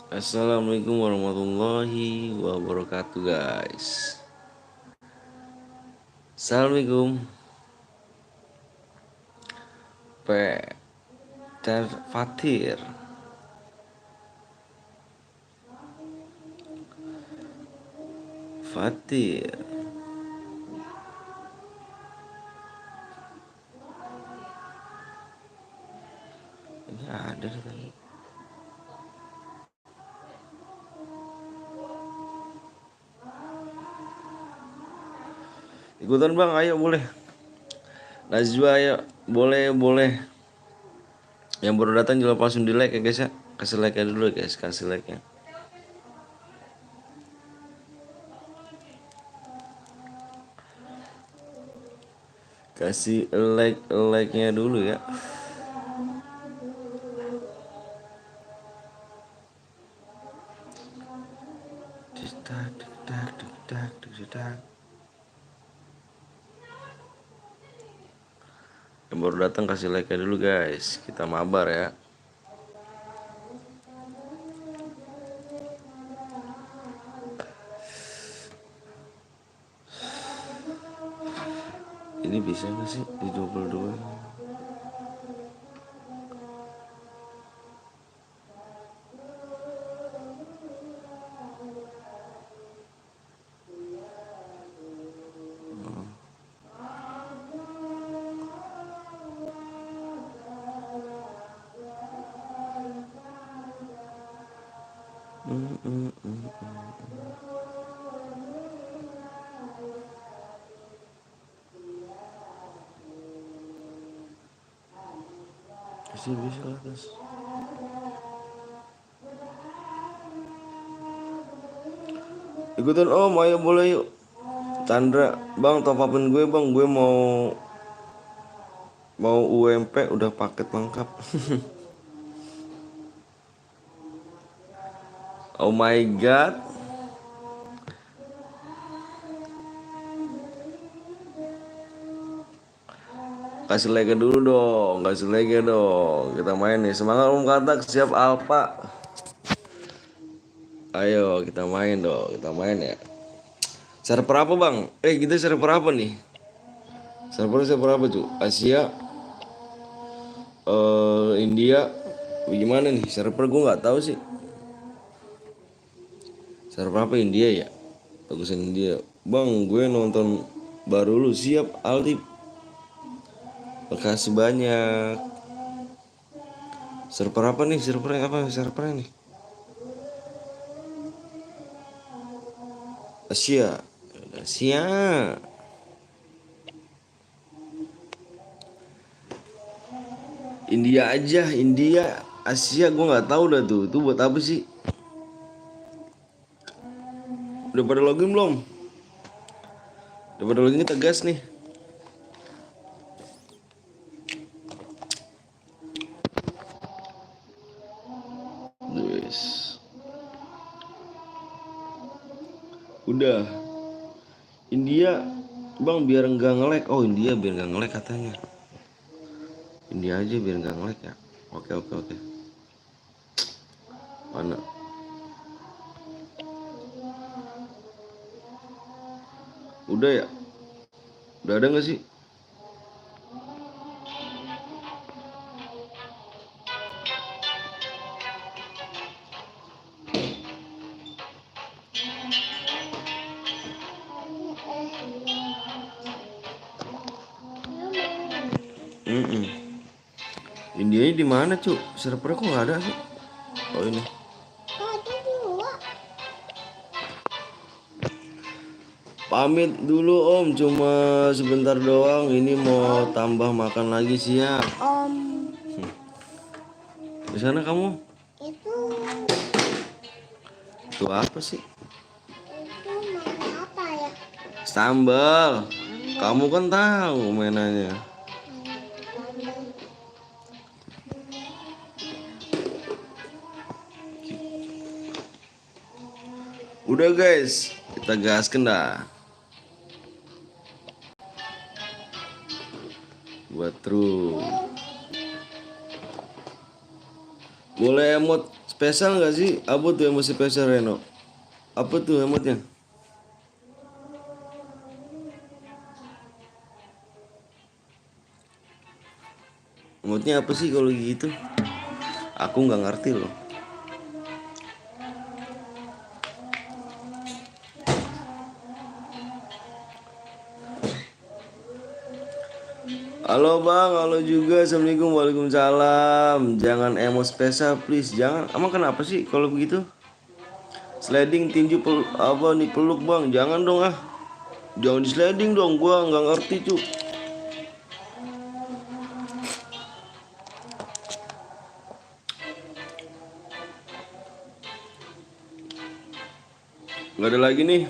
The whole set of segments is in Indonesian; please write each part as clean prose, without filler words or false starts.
Assalamualaikum warahmatullahi wabarakatuh guys. Assalamualaikum. Peter Fatir. Fatir. Ini ada tadi. Ikutan bang, ayo boleh. Najwa ayo, boleh. Yang baru datang juga langsung di like ya guys ya. Kasih like dulu guys, kasih like nya. Kasih like nya dulu ya. Yang baru datang kasih like dulu guys. Kita mabar ya. Ini bisa gak sih di 22? Bisa lah guys. Ikutan om, ayo boleh yuk. Chandra, bang top upin gue bang, gue mau UMP udah paket lengkap. Oh my god. Kasih like dulu dong, kasih like dong. Kita main nih. Semangat om Katak, siap Alpha. Ayo kita main dong, kita main ya. Server apa bang? Kita server apa nih? Server apa cuy? Asia, India, gimana nih? Server gue nggak tahu sih. Server apa India ya? Bagusan India. Bang, gue nonton baru lu, siap Aldi. Makasih banyak. Server apa nih? Servernya nih? Asia. India aja, India, Asia gue nggak tahu dah tuh. Itu buat apa sih? Udah pada login belum? Udah pada login, kita gas nih. Guys. Udah. India, bang biar enggak nge-lag. Oh India biar enggak nge-lag katanya. India aja biar enggak nge-lag ya. Oke. Mana? Udah ya? Udah ada nggak sih? India di mana cu? Servernya kok nggak ada sih? Oh ini. Pamit dulu om, cuma sebentar doang. Ini mau tambah makan lagi siap. Om. Di sana kamu? Itu. Itu apa sih? Itu makan apa ya? Sambal. Kamu kan tahu mainannya. Udah guys, kita gaskan dah. Buat terus. Boleh emot Spesial nggak sih? Apa tuh emosi spesial Reno? Apa tuh emotnya? Emotnya apa sih kalau gitu? Aku nggak ngerti loh. Halo bang, halo juga. Assalamualaikum, waalaikumsalam. Jangan emo spesial please, jangan. Emang kenapa sih kalau begitu? Sliding tinju apa nih peluk bang? Jangan dong ah. Jangan di sliding dong, gua nggak ngerti cu. Nggak ada lagi nih.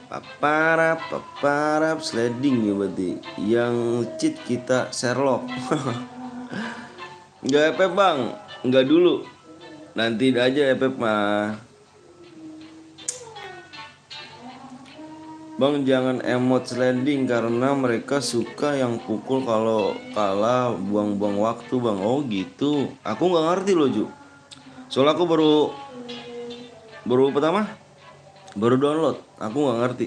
Paparap sliding ya berarti. Yang cheat kita Sherlock. Nggak efek bang, nggak dulu. Nanti aja efek mah. Bang jangan emot sliding karena mereka suka yang pukul kalau kalah buang-buang waktu bang. Oh gitu. Aku nggak ngerti loh Ju. Soalnya aku baru pertama baru download. Aku nggak ngerti.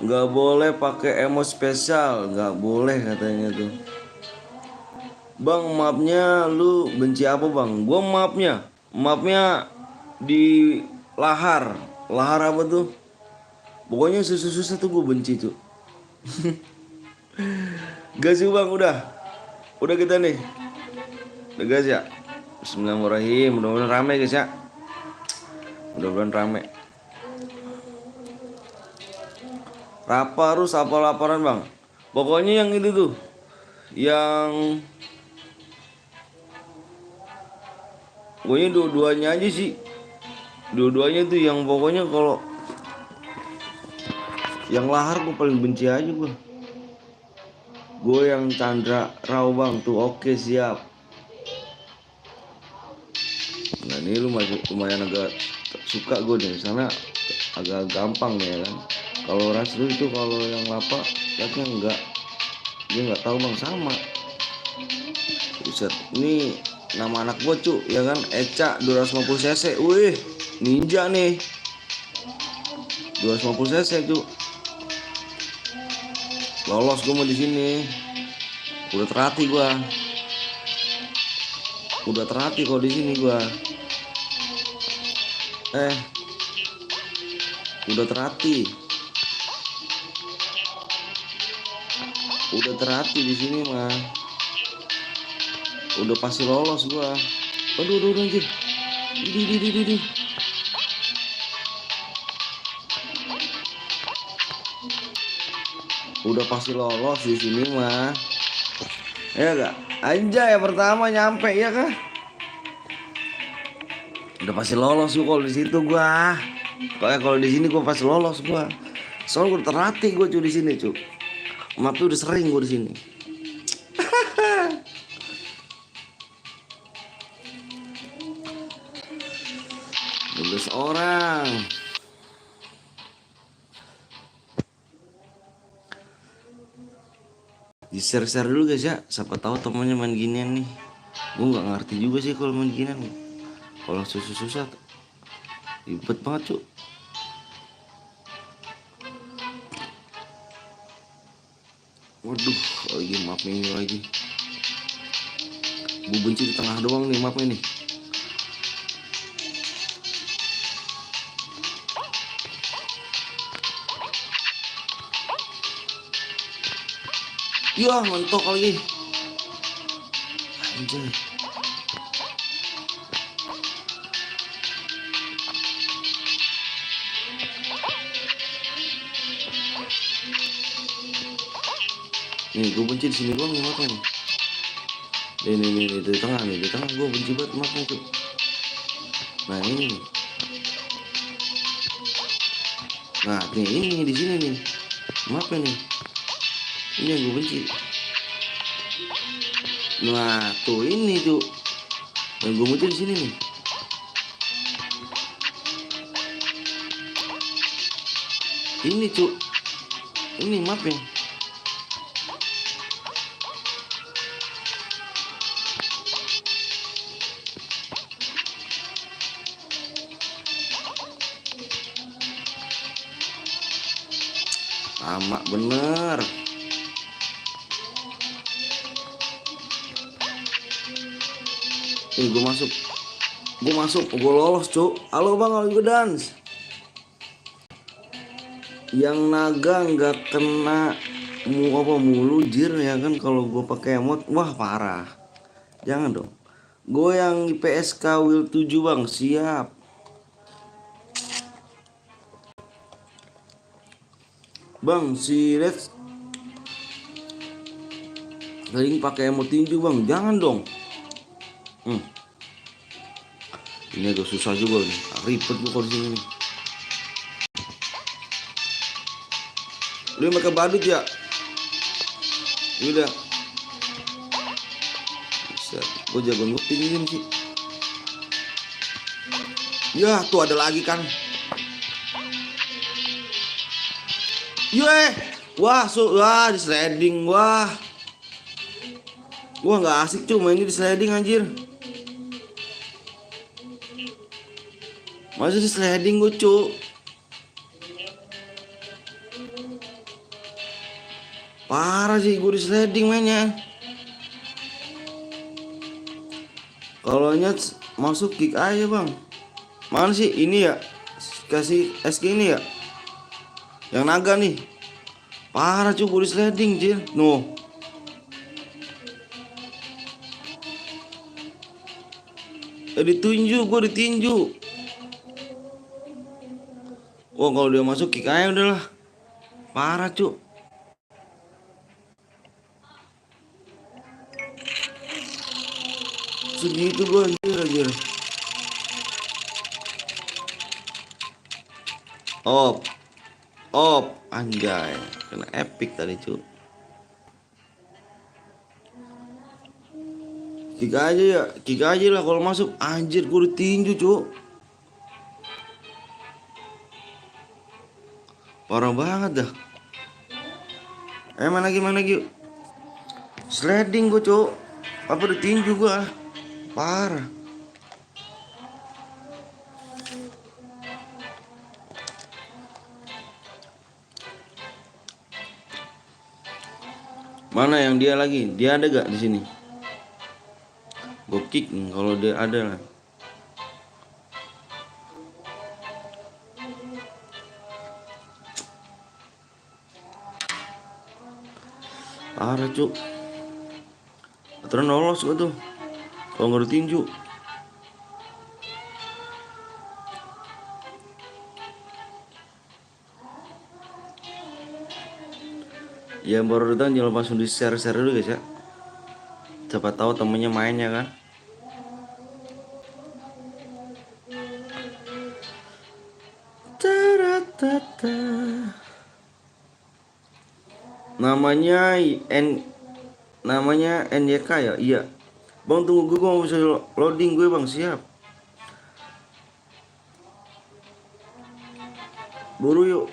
Nggak boleh pakai emot spesial, nggak boleh katanya tuh. Bang mapnya lu benci apa bang? Gua mapnya di lahar apa tuh? Pokoknya susah-susah tuh gue benci tuh. Gas yuk bang, udah kita nih, udah gas ya. Bismillahirrahmanirrahim, mudah-mudahan rame guys ya, mudah-mudahan rame. Rapa harus apa laporan bang? Pokoknya yang itu tuh, yang pokoknya dua-duanya aja sih, dua-duanya tuh yang pokoknya kalau yang lahar gue paling benci aja gue. Gue yang Chandra Raw bang tuh oke siap. Nah ini lu lumayan agak suka gue deh, sana agak gampang nih ya kan. Kalau Raslu itu kalau yang lapa liatnya enggak, dia nggak tahu bang sama. Buset, ini nama anak gue cu ya kan, Eca 250 cc, wih ninja nih 250 cc cu. Lolos gue mau di sini. Udah terhati gue. Udah terhati kalau di sini gue. Udah terhati. Udah terhati di sini mah. Udah pasti lolos gue. Aduh anjir. Di. Udah pasti lolos di sini mah. Ya gak? Anjay yang pertama nyampe ya kah? Udah pasti lolos gua kalau di situ gua. Kayak kalau di sini gua pasti lolos gua. Soalnya gua terlatih gua cuy di sini cuy. Map tuh udah sering gua di sini. 12 orang. Di share dulu guys ya, siapa tahu temennya main ginian nih. Gue nggak ngerti juga sih kalau main ginian nih. Kalau susah ribet banget cuy. Waduh, lagi mapnya ini lagi. Gue benci di tengah doang nih mapnya nih. Yah, mentok lagi. Anjay. Nih, gue benci di sini doang nih mapnya nih. Nih, di tengah gue benci banget mapnya tuh. Nah ini nih. Nah ini di sini nih mapnya nih. Ini yang gue benci. Nah tuh ini tuh yang gue benci di sini nih. Ini cuy, ini mapnya. Lama bener. Gue masuk, gue lolos cuk. Halo bang, halo juga dance. Yang naga nggak kena mulu jir ya kan kalau gue pakai emot. Wah parah. Jangan dong. Gue yang IPSK Will 7 bang, siap. Bang, si Reds sering pakai emot tinju bang, jangan dong. Ini agak susah juga nih, ribet gue kalau disini nih. Lu yang pakai badut ya? Udah. Gue jago ngupingin sih. Ya tuh ada lagi kan. Wah di sliding. Wah nggak asik cuy main di sliding anjir. Masa di sliding gue cuy. Parah sih gue di sliding mainnya. Kalau nyet masuk kick aja bang. Mana sih ini ya? Kasih SG ini ya? Yang naga nih. Parah cuy gue di sliding jir. No. Ditunjuk, gue ditinju. Wah kalau dia masuk kick aja udahlah. Parah cuy. Segitu gue anjir. Op anjay, kena epic tadi cuy. Kick aja lah kalau masuk. Anjir gue ditinju cuy. Parah banget dah. Mana lagi sliding gue cuy. Apa ditinju gue. Parah. Mana yang dia lagi? Dia ada gak di sini? Gue kick kalau dia ada lah. Parah cuk. Aturan lolos gue tuh kalau nggak ditinju. Ya baru datang jangan langsung di share dulu guys ya. Siapa tahu temennya mainnya kan. Namanya NYK ya. Iya bang, tunggu gue mau bisa loading gue bang. Siap, buru yuk.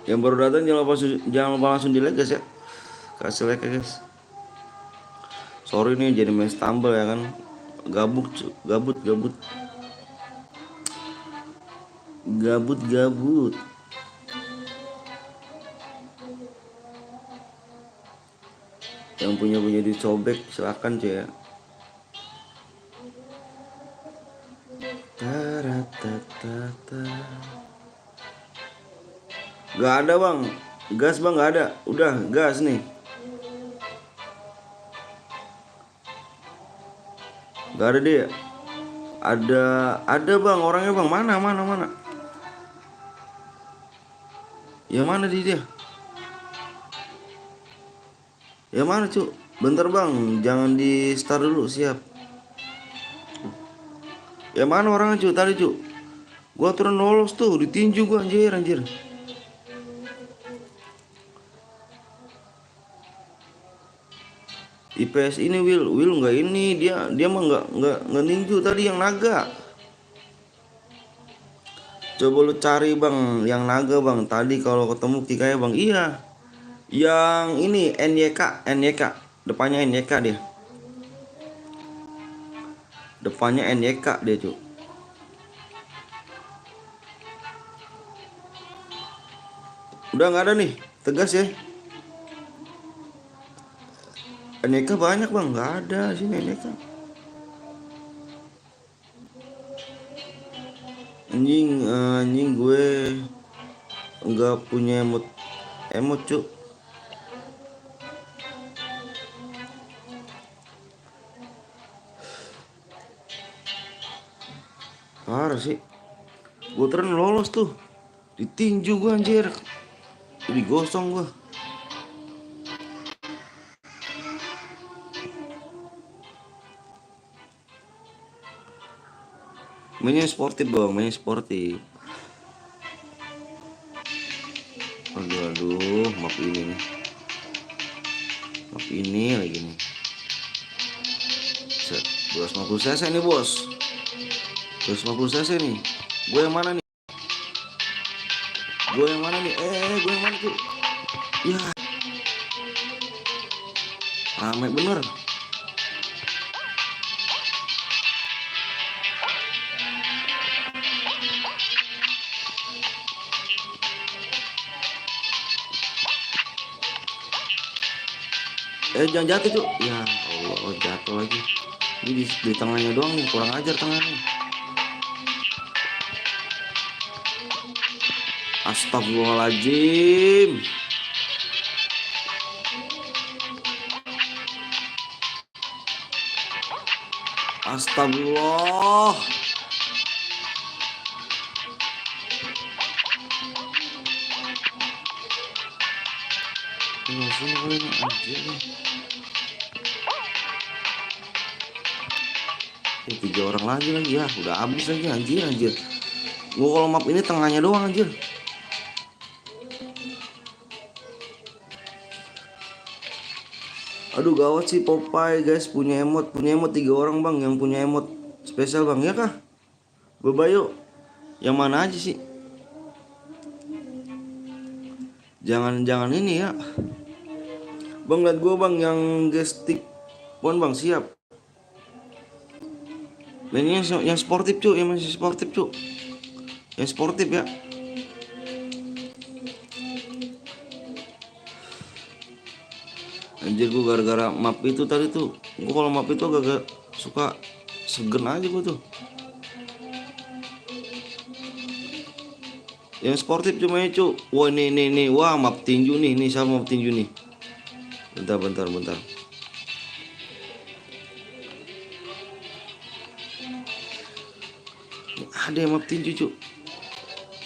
Yang baru datang jangan lupa langsung di like guys ya. Kasih like ya guys. Sorry nih jadi main stumble ya kan. Gabut. Yang punya dicobek silakan cuy ya. Gak ada bang. Gas bang gak ada. Udah gas nih. Gak ada dia. Ada bang orangnya bang. Mana. Ya mana dia? Ya mana cu? Bentar bang, jangan di start dulu. Siap. Ya mana orangnya cu? Tadi cu gua turun lolos tuh, ditinju gua anjir. IPS ini Will nggak ini, dia mah nggak ninju tadi yang naga. Coba lu cari bang yang naga bang. Tadi kalau ketemu kikanya bang. Iya. Yang ini NYK depannya NYK dia. Depannya NYK dia cuk. Udah nggak ada nih, tegas ya. NYK banyak bang, nggak ada sini NYK. Anjing gue nggak punya emot cuk. Parah sih. Gue tren lolos tuh. Ditinju gue anjir. Digosong gue. Mainnya sportif dong, mainnya sportif. Aduh, map ini nih. Map ini lagi nih. Set, 250 cc nih bos. 250 cc nih. Gue yang mana nih? Gue yang mana nih? Gue yang mana tuh? Ya, rame bener. Jangan jatuh tuh. Ya Allah, jatuh lagi. Ini di tengahnya doang nih, kurang ajar tengahnya. Astagfirullahaladzim. Astagfirullah. Sini kali anjir. 3 orang lagi ya, udah habis lagi anjir. Gua kalau map ini tengahnya doang anjir. Aduh gawat sih Popeye guys, punya emot 3 orang bang yang punya emot spesial bang ya kah? Bebayo, yang mana aja sih? Jangan ini ya. Bang liat gua bang yang gestik pon bang siap. Mainnya yang sportif cuy, yang masih sportif cuy. Yang sportif ya. Anjir gue gara-gara map itu tadi tuh. Gue kalau map itu agak suka segen aja gue tuh. Yang sportif cuma itu. Wah nih. Wah map tinju nih. Nih sama map tinju nih. Bentar. Ada yang map tinju cuy.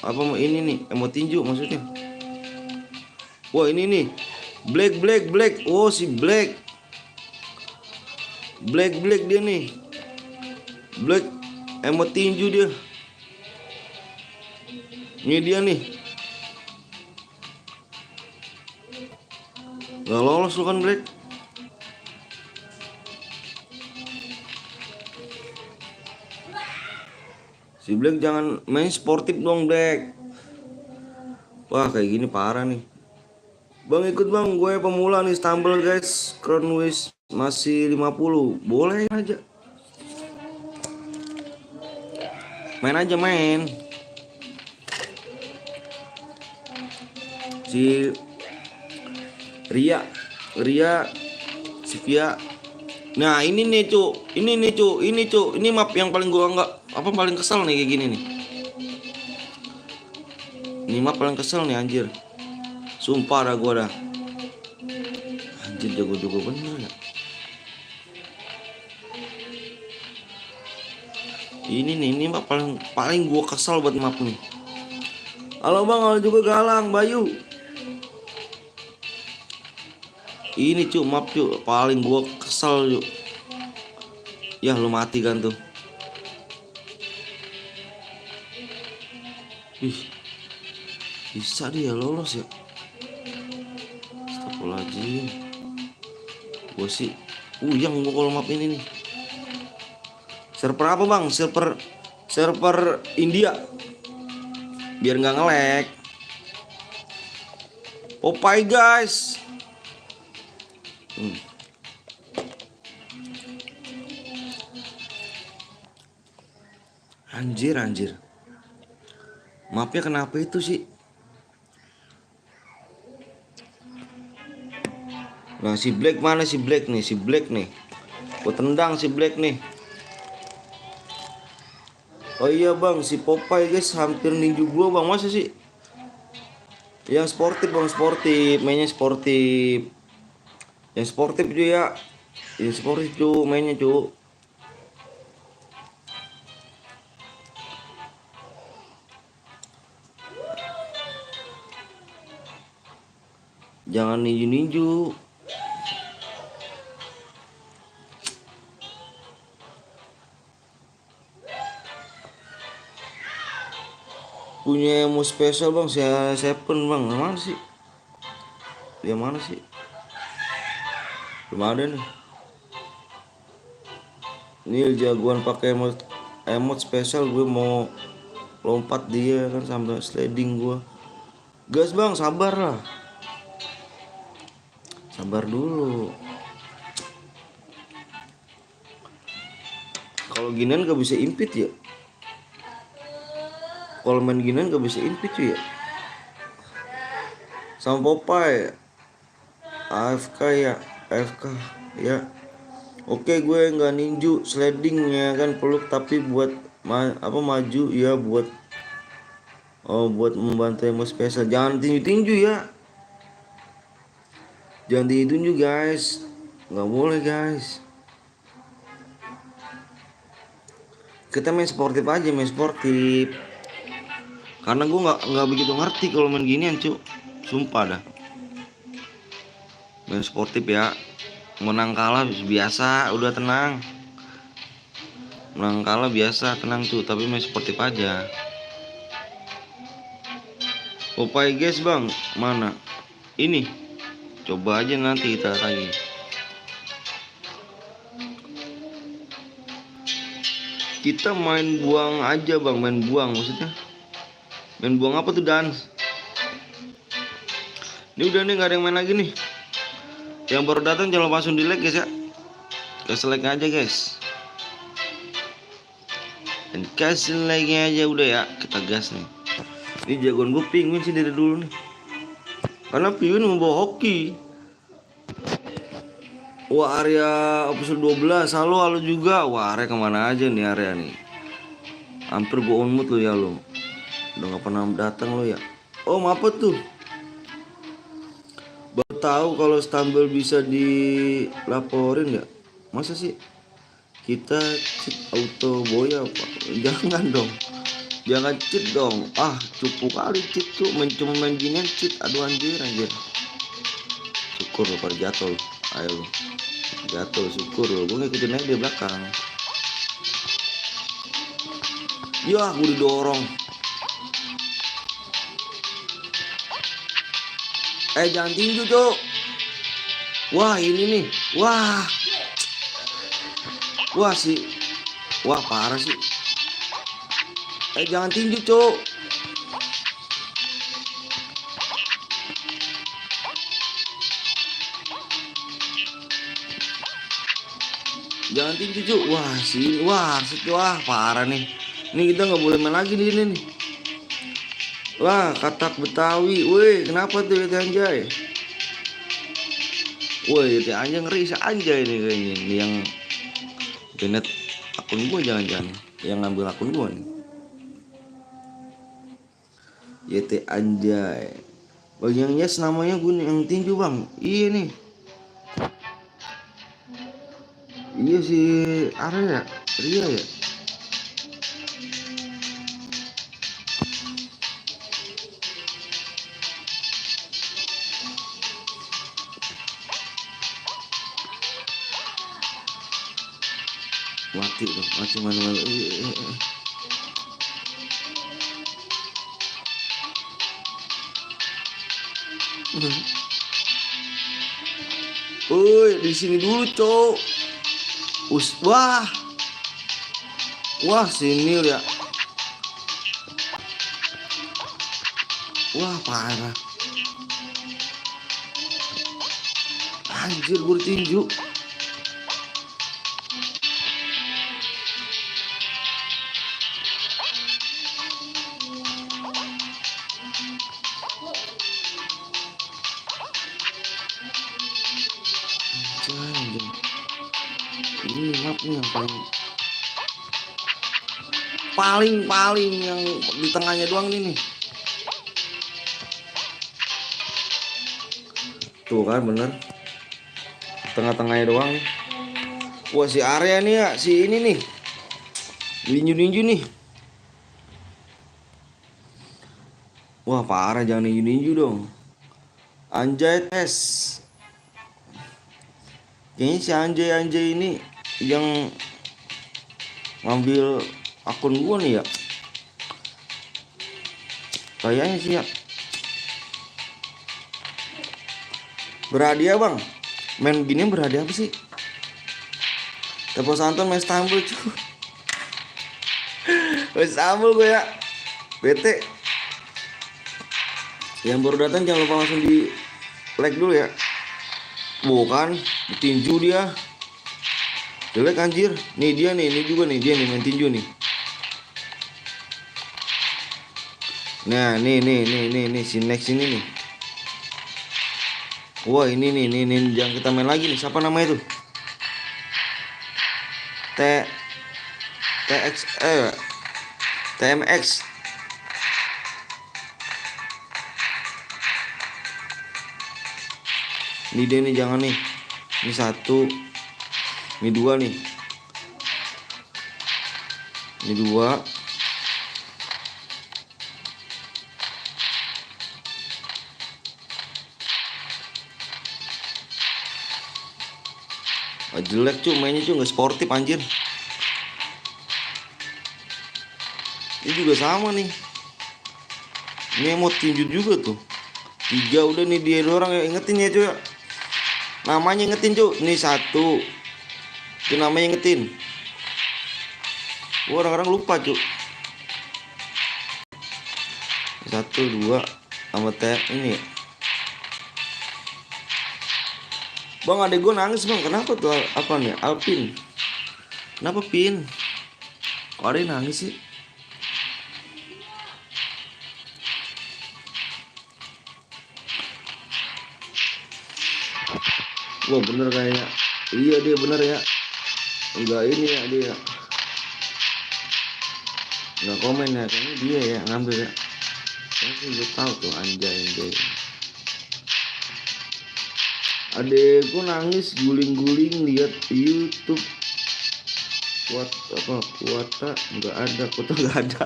Apa mau ini nih? Mau tinju maksudnya. Wah ini nih. Black. Oh si Black. Black dia nih. Black emot tinju dia. Ini dia nih. Gak lolos lu kan Black. Si Black jangan main sportif dong Black. Wah kayak gini parah nih. Bang ikut bang, gue pemula nih stumble guys. Crown Wish masih 50. Boleh aja. Main aja main. Si Ria Sivia. Nah ini nih cu. Ini map yang paling gua paling kesel nih kayak gini nih. Ini map paling kesel nih anjir. Sumpah dah gua dah. Anjir jago bener ya. Ini map paling gua kesel buat map nih. Halo bang, halo juga Galang, Bayu. Ini cu map cu paling gua kesel cu. Ya lu mati kan tuh. Bisa dia lolos ya. Astagfirullahaladzim. Gue sih yang gue kalau map ini nih. Server apa bang? Server India. Biar nggak nge-lag. Popeye guys. Anjir anjir. Mapnya kenapa itu sih? Nah si Black mana, si Black nih, si Black nih. Gue tendang si Black nih. Oh iya bang, si Popeye guys hampir ninju gua bang, masa sih? Yang sportif bang, sportif, mainnya sportif. Yang sportif juga ya. Yang sportif cu, mainnya cu. Jangan ninju-ninju. Punya emo spesial bang, saya Seven bang, mana sih? Dia mana sih? Belum ada nih. Ini jagoan pakai emot spesial, gue mau lompat dia kan sambil sliding gue. Gas bang, sabar lah. Sabar dulu. Kalau ginian gak bisa impit ya. Kalau main ginian gak bisa impit cuy ya. Sama Popeye. AFK ya, AFK ya. Oke, gue nggak ninju sliding ya kan, peluk tapi buat maju ya, buat buat membantu emo spesial. Jangan tinju-tinju ya. Jangan tinju guys. Nggak boleh guys. Kita main sportif aja, main sportif. Karena gue nggak begitu ngerti kalau main ginian cu. Sumpah dah. Main sportif ya. Menang kalah biasa, udah tenang. Menang kalah biasa, tenang tuh, tapi main sportif aja. Popeye guys bang, mana? Ini. Coba aja nanti kita lagi. Kita main buang aja bang, main buang maksudnya. Main buang apa tuh dance? Ini udah nih, gak ada yang main lagi nih. Yang baru datang jangan langsung di like guys ya. Kasih like aja guys. Dan kasih like aja udah ya. Kita gas nih. Ini jagoan gue Penguin sih dari dulu nih. Karena Penguin membawa hoki. Wah area episode 12. Halo juga. Wah area kemana aja nih area nih. Hampir gue on mood lo ya lo. Udah gak pernah datang lo ya. Oh apa tuh? Baru tahu kalau Stumble bisa dilaporin ya. Masa sih? Kita cheat auto boya apa? Jangan dong. Jangan cheat dong. Ah, cupu kali cheat tuh. Cuma main ginian cheat. Aduh anjir. Syukur lo pada jatuh lo. Ayo lo. Jatuh syukur lo. Gue ngikutin aja di belakang. Yah, gue didorong. Jangan tinju, Cok. Wah, ini nih. Wah. Wah sih. Wah, parah sih. Jangan tinju, Cok. Jangan tinju, Cok. Wah, sih. Wah, parah nih. Ini kita nggak boleh main lagi di ini nih. Wah, katak Betawi. Woi, kenapa tuh ya anjay? Woi, ya anjay ngeri anjay nih kayaknya. Ini yang Janet akun gue jangan-jangan yang ngambil akun gue nih. YT anjay. Bang yang yes namanya gue yang tinju bang. Iya nih. Iya si Arya, Ria ya. Mati dong, mati mana. Woi, di sini dulu, Cok. Wah. Wah, sini ya. Wah, parah. Anjir, gue tinju. banget nih yang paling yang di tengahnya doang nih. Tuh kan bener, tengah-tengahnya doang nih. Wah si area nih ya, si ini nih, ninju nih. Wah parah, jangan ninju dong. Anjay tes. Kayaknya si Anjay ini yang ngambil akun gua nih ya. Kayaknya sih ya. Berhadiah bang. Main gini berhadiah apa sih? Tepo Santon main Istanbul cuy. Main Istanbul gue ya. Bete. Yang baru datang jangan lupa langsung di like dulu ya. Bukan, tinju dia. Jelek anjir. Nih dia nih, ini juga nih dia nih main tinju nih. Nah, nih si next ini nih. Wah, ini yang kita main lagi nih. Siapa namanya tuh? TMX. Ini dia nih, jangan nih. Ini 1. Ini 2 nih. Ini 2. Jelek cuy, mainnya cuy nggak sportif anjir. Ini juga sama nih. Ini emot tinju juga tuh. 3 udah nih dia orang ya, ingetin ya cuy. Namanya ingetin cuy. Ini 1. Itu namanya ingetin. Orang-orang lupa cuy. 1, 2 sama teh ini. Bang adek gue nangis bang, kenapa tuh? Apa nih? Alpin. Kenapa Pin? Kok ada yang nangis sih? Wah bener kayaknya. Iya dia bener ya. Enggak ini ya dia. Enggak komen ya, kayaknya dia ya ngambil ya. Saya sih udah tahu tuh anjay. Adekku nangis guling-guling lihat YouTube. Kuota nggak ada, kuota nggak ada.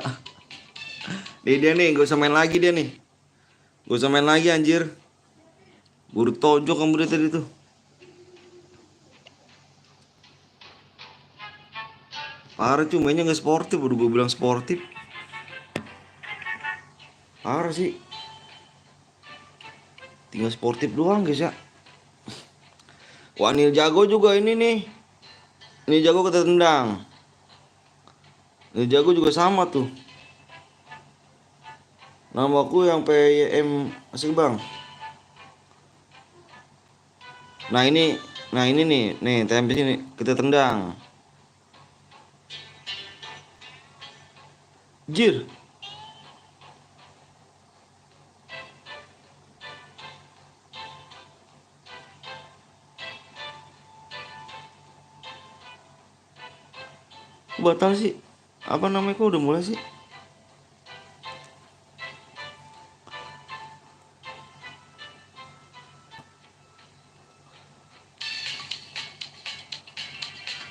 Dia nih, gak usah main lagi dia nih. Gak usah main lagi anjir. Buru tojok kamu dari tadi tuh. Parah cuy, mainnya nggak sportif. Udah gue bilang sportif. Parah sih. Tinggal sportif doang guys ya. Wah Nil Jago juga ini nih. Nil Jago kita tendang. Nil Jago juga sama tuh. Namaku yang PYM asik bang. Nah ini nih TMP ini kita tendang. Jir. Batal sih. Apa namanya kok udah mulai sih?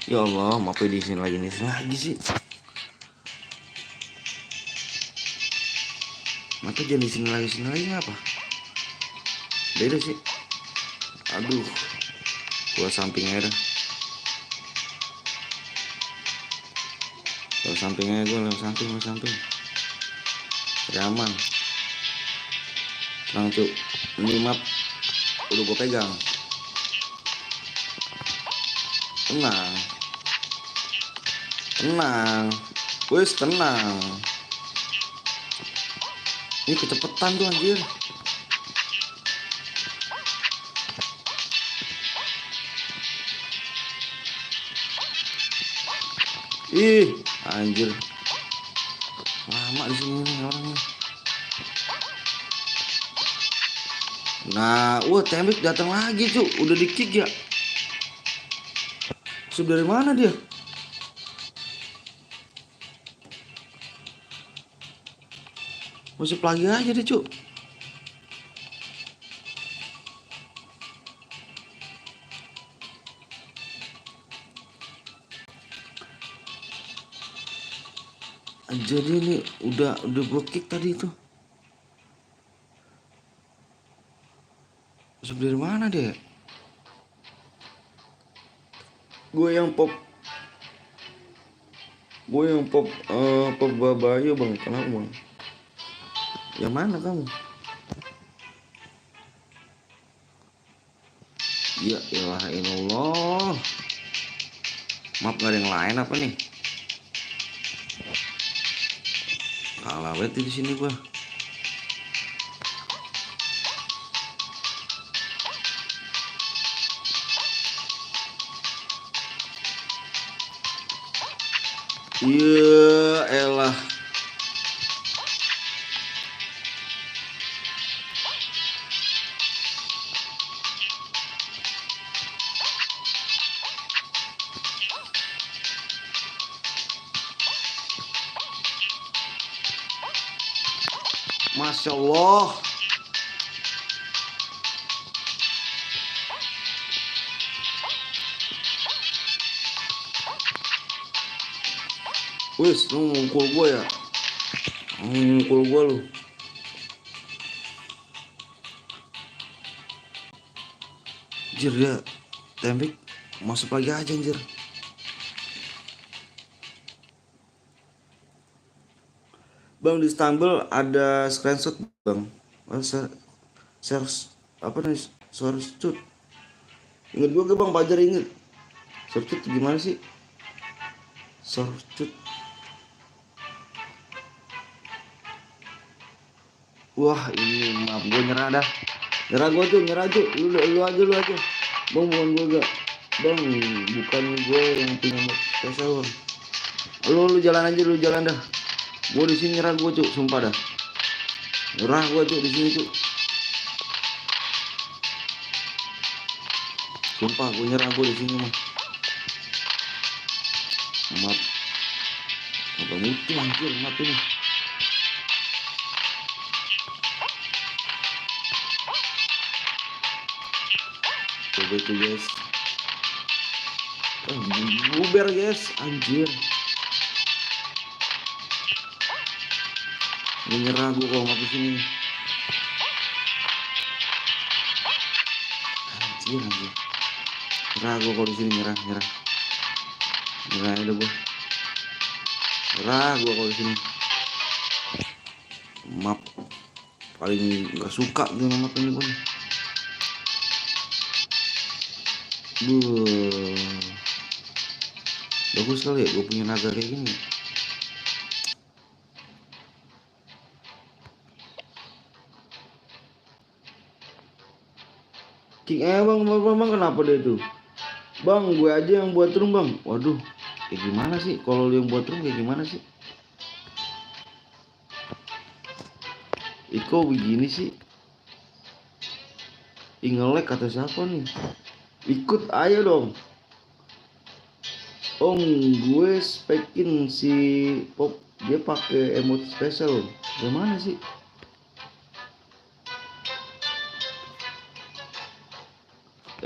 Ya Allah, maaf di sini lagi sih. Maka jangan di sini lagi ngapa? Beda sih. Aduh. Gua sampingnya dah. Lewat sampingnya gue, lewat samping. Udah aman. Tenang cuk. Ini map udah gue pegang. Tenang. Wes tenang. Ini kecepetan tuh anjir. Ih, anjir. Lama di sini nih orangnya. Nah, tembik datang lagi, Cuk. Udah di kick ya. Sub dari mana dia? Masuk lagi aja deh, Cuk. Jadi ini udah gua kick tadi itu. Masuk dari mana dia? Gue yang pop pop babayo bang. Kenapa bang? Yang mana kamu? Ya ilah Allah. Maaf gak ada yang lain apa nih? Kalah banget di sini gua. Iya elah. Masya Allah. Wis, lu ngukul gua ya? Ngukul gua lu. Anjir dia tembik masuk lagi aja anjir. Bang di Istanbul ada screenshot bang. Share apa nih? Source cut. Ingat gua ke bang Pajar inget. Source cut gimana sih? Source cut. Wah ini maaf gue nyerah dah. Nyerah tuh. Lu aja. Bang bukan gue gak. Bang bukan gue yang punya spesial bang. Lu jalan dah. Gue di sini nyerah gue cuk, sumpah dah. Nyerah gue cuk di sini cuk. Sumpah gue nyerah gue di sini mah. Maaf. Apa itu anjir maaf ini. Coba itu guys. Buber guys, anjir. Menyerah gue kalau mati sini. Anjir. Nyerah gue kalau di sini nyerah aja gue. Nyerah gue kalau di sini. Map paling nggak suka gue map ini gue. Bagus kali ya gue punya naga kayak gini. King bang kenapa dia tuh? Bang gue aja yang buat room bang. Waduh kayak gimana sih kalau lu yang buat room kayak gimana sih? Iko begini sih. Ingelek kata siapa nih? Ikut ayo dong. Om gue spekin si Pop dia pakai emote spesial. Gimana sih?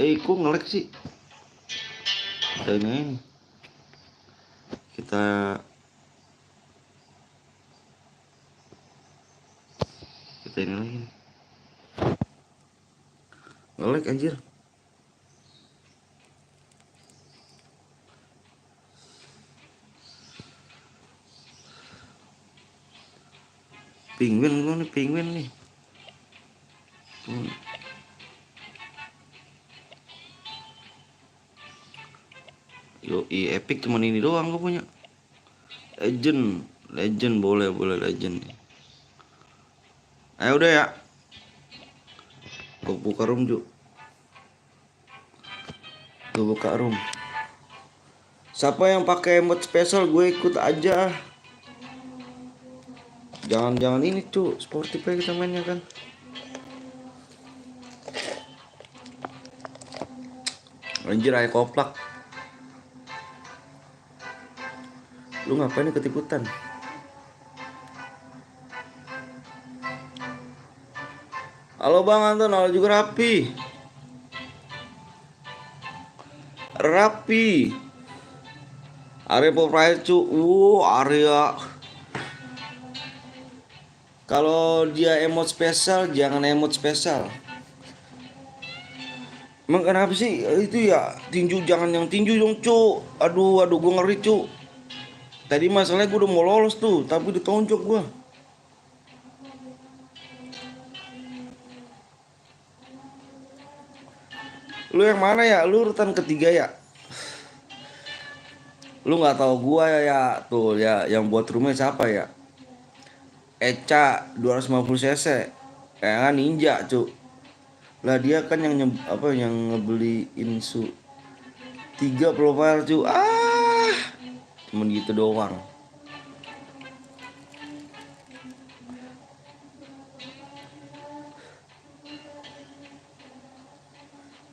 Kok ngelek sih? Kita ini ini lagi nih. Ngelek anjir. Penguin nih. Epic cuman ini doang gue punya. Legend boleh legend. Ayo udah ya. Gue buka room Ju. Siapa yang pakai emote spesial gue ikut aja. Jangan ini tuh sportif aja kita mainnya kan. Anjir ayo koplak. Lu ngapain ikut-ikutan? Halo Bang Anton, halo juga Rapi. Rapi. Area Popeye cu. Area. Kalau dia emot spesial, jangan emot spesial. Emang kenapa sih itu ya? Tinju jangan yang tinju dong cu. Aduh, gue ngeri cu. Tadi masalahnya gue udah mau lolos tuh, tapi ditonjok gue. Lu yang mana ya? Lu urutan ketiga ya? Lu nggak tahu gua ya, tuh ya yang buat rumah siapa ya? Eca 250 cc. Kayak kan ninja, cu. Lah dia kan yang apa yang ngebeliin 3 profile, cu. Cuman gitu doang.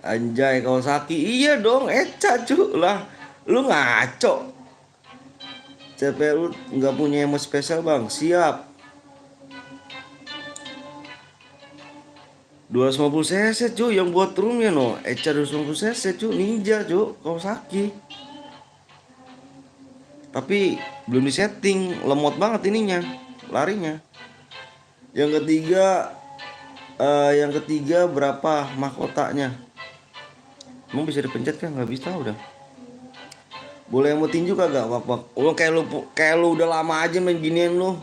Anjay Kawasaki. Iya dong, Eca, cu. Lah, lu ngaco. CPU nggak punya emo spesial, Bang. Siap. 250 cc cu yang buat roomnya no. Eca 250 cc cu, ninja cu, Kawasaki. Tapi belum disetting, lemot banget ininya, larinya. Yang ketiga berapa mahkotanya? Emang bisa dipencet kan? Nggak bisa udah. Boleh mau tinju kagak? Wak. Lu kayak lu udah lama aja main ginian lu.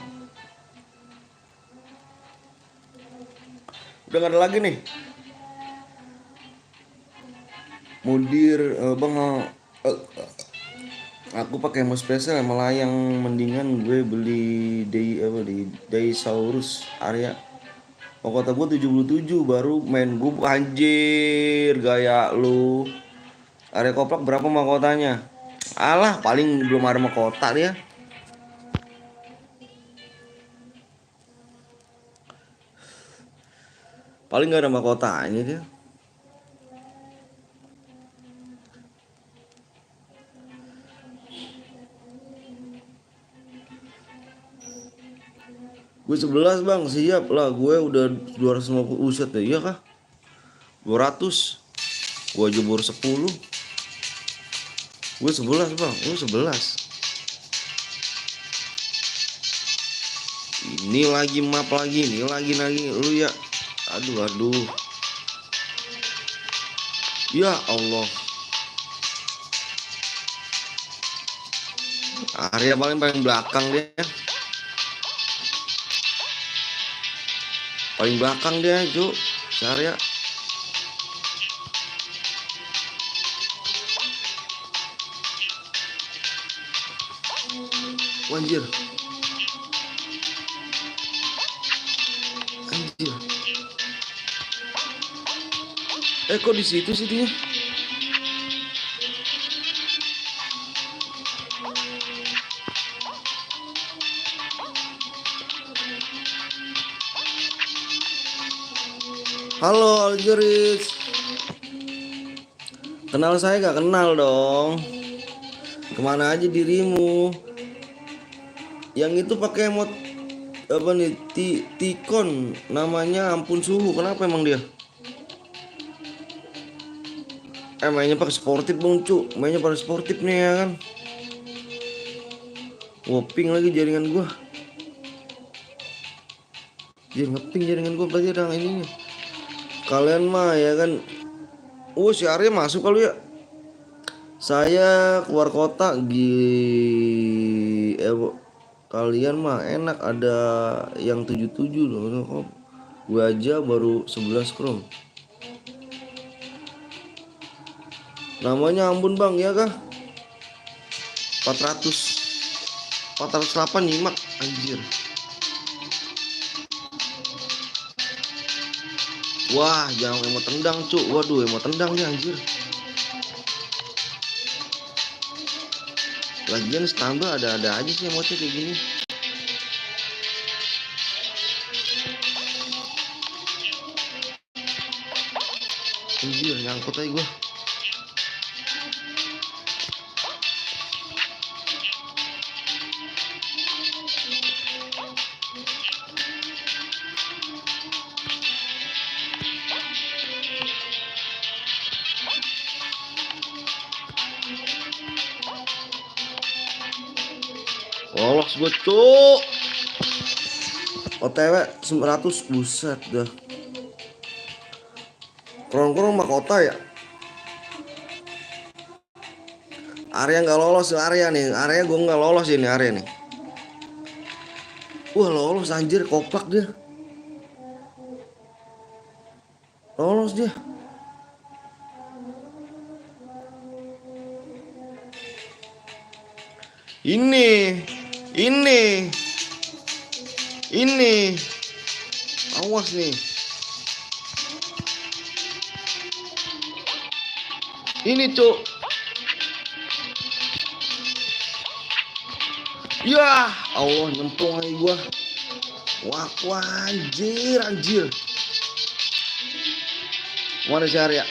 Udah gak ada lagi nih. Mudir, bang, aku pakai mau spesial malah yang mendingan gue beli di Daisaurus area. Kota gue 77 baru main gue anjir gaya lu. Area koplak berapa mahkotanya? Alah paling belum ada mahkota dia. Paling gak ada mahkotanya dia. Gue 11 bang, siap lah. Gue udah 250 uset ya, iya kah? 200. Gue jebur 10. Gue 11 bang, gue 11. Ini lagi map lagi, ini lagi lu ya. Aduh. Ya Allah. Area paling belakang dia. Paling belakang dia, cu. Area. Anjir. Kok di situ sih dia? Halo Algeris. Kenal saya gak kenal dong. Kemana aja dirimu? Yang itu pakai emot apa nih? Tikon namanya ampun suhu. Kenapa emang dia? Mainnya pakai sportif bang cu. Mainnya pakai sportif nih ya kan. Ngoping lagi jaringan gua. Ngeping jaringan gua berarti ada ininya. Kalian mah ya kan. Si Arya masuk kalau ya. Saya keluar kota kalian mah enak ada yang 77 loh. Gue aja baru 11 krom. Namanya ampun bang ya kah? 408 nyimak anjir. Wah jangan emot tendang cu. Waduh emot tendang dia anjir. Lagian standar ada aja sih emotnya kayak gini. Anjir nyangkut aja gue. Lolos gue cuk. OTW 900, buset dah. Kurang-kurang mah kota ya. Area nggak lolos area nih. Area gue nggak lolos ini area nih. Wah lolos anjir, kopak dia. Lolos dia. Ini. Awas nih. Ini cuk. Ya Allah, nyemplung lagi gua. Wah anjir. Mana si Arya?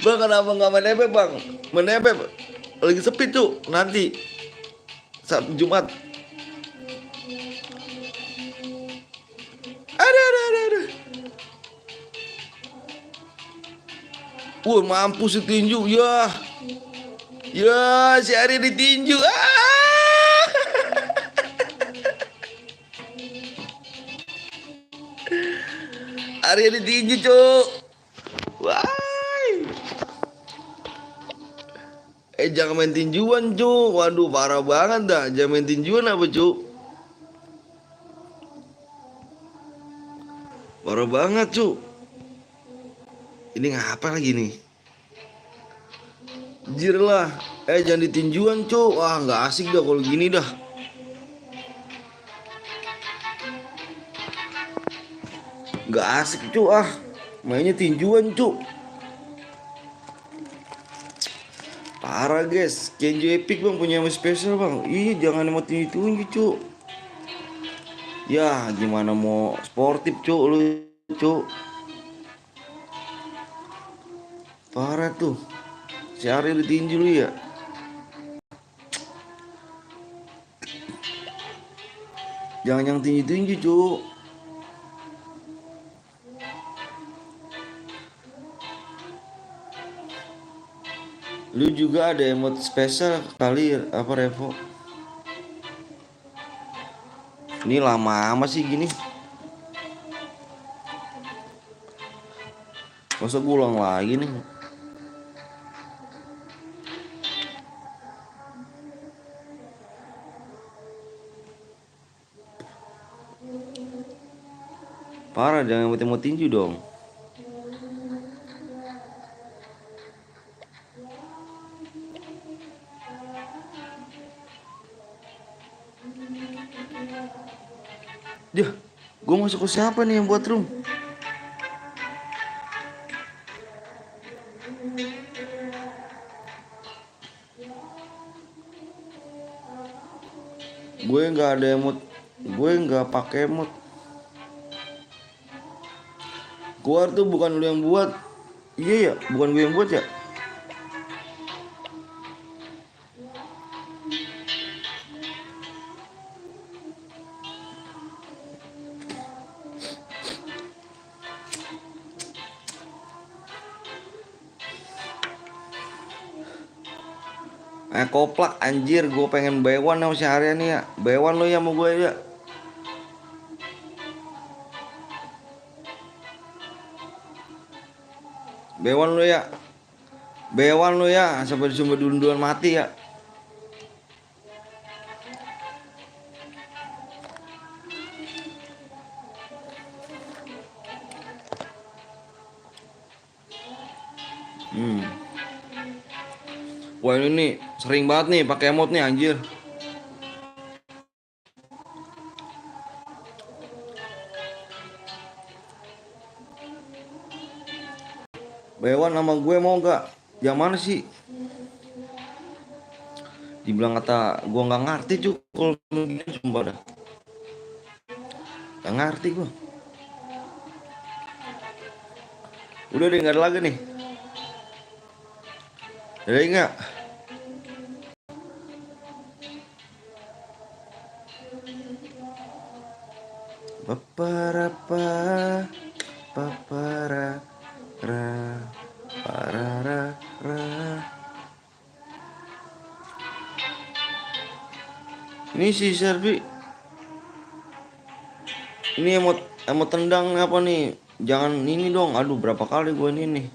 Bang, kenapa nggak menepet bang? Menepet lagi sepi tuh nanti Sabtu Jumat. Mampus si tinju ya. Ya si Ari ditinju. Ari ditinju cuk. Wah. Jangan main tinjuan cuk. Waduh parah banget dah. Jangan main tinjuan apa cuk. Parah banget cuk. Ini ngapa lagi nih? Jir lah. Jangan ditinjuan cuk. Wah nggak asik dah kalau gini dah. Nggak asik cuk mainnya tinjuan cuk. Parah guys. Kenjo Epic bang punya spesial bang. Ih jangan emot tinju cuk. Ya gimana mau sportif cuk lu cuk. Parah tuh. Si Ari ditinju lu ya. Jangan yang tinju cuk. Lu juga ada emot spesial kali apa Revo? Ini lama amat sih gini. Masa gue ulang lagi nih. Parah, jangan mau tinju dong. Dia, gue masuk ke siapa nih yang buat room? Gue nggak ada emot, gue nggak pakai emot. Keluar tuh bukan lu yang buat. Iya ya, bukan gue yang buat ya. Koplak anjir, gue pengen bewan sama si Arya nih ya. Bewan lo ya mau gue ya. Bewan lo ya. Bewan lo ya, sampai disumber dunduan mati ya. Wah ini nih, sering banget nih pakai emot nih anjir. Bewan sama gue mau gak? Yang mana sih? Dibilang kata gue nggak ngerti cuy kalau begini sumpah dah. Nggak ngerti gue. Udah deh nggak ada lagi nih. Ada nggak? Paparapa, papara, ra, parara, ra. Ini si Serbi, ini emot tendang apa nih? Jangan ini dong. Aduh, berapa kali gue ini nih.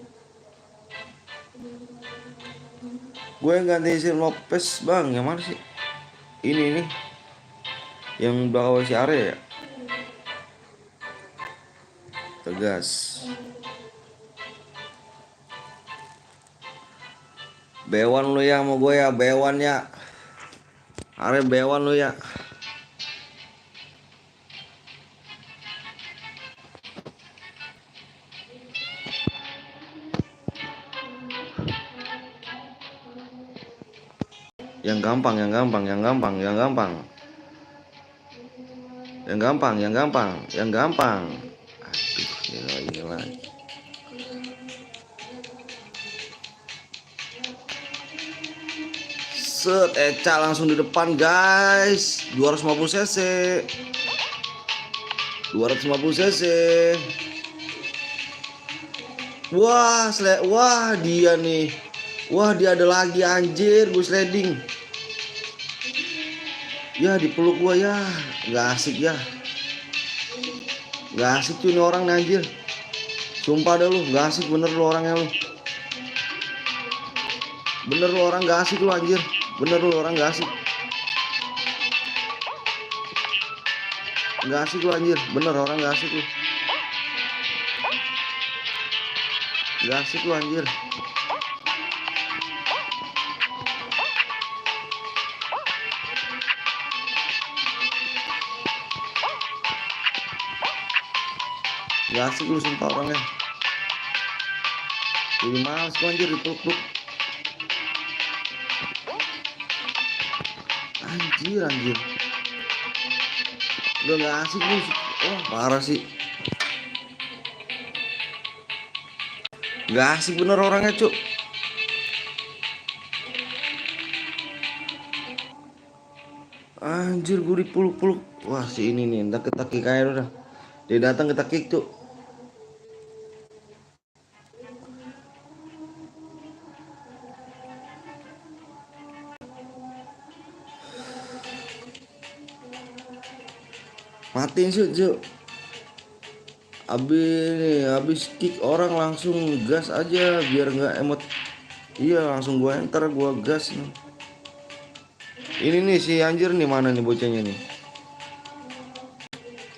Gue ganti si Lopez bang, yang mana sih? Ini nih, yang belakang si Are ya. Tegas. Bewan lu ya, mau gue ya, bewan ya. Are bewan lu ya. Yang gampang, yang gampang, yang gampang, yang gampang. Yang gampang, yang gampang, yang gampang. Aduh, ini lagi. Set, Eca langsung di depan guys. 250 cc. 250 cc. Wah, wah dia nih. Wah, dia ada lagi anjir, gue sliding. Ya dipeluk gua ya, nggak asik ya. Nggak asik tuh ini orang nih anjir. Sumpah dah lu, nggak asik bener lu orangnya lu. Bener lu orang nggak asik lu anjir. Bener lu orang nggak asik. Nggak asik lu anjir, bener orang nggak asik lu. Nggak asik lu anjir. Nggak asik lu sumpah orangnya. Jadi males gua anjir dipeluk-peluk. Anjir anjir. Udah nggak asik lu. Oh parah sih. Nggak asik bener orangnya cuk. Anjir gue dipeluk-peluk. Wah si ini nih ntar kita kick aja udah. Dia datang kita kick cuk. Matiin cuk. Abis kick orang langsung gas aja biar nggak emot. Iya langsung gua enter, gua gas nih. Ini nih si anjir nih, mana nih bocahnya nih?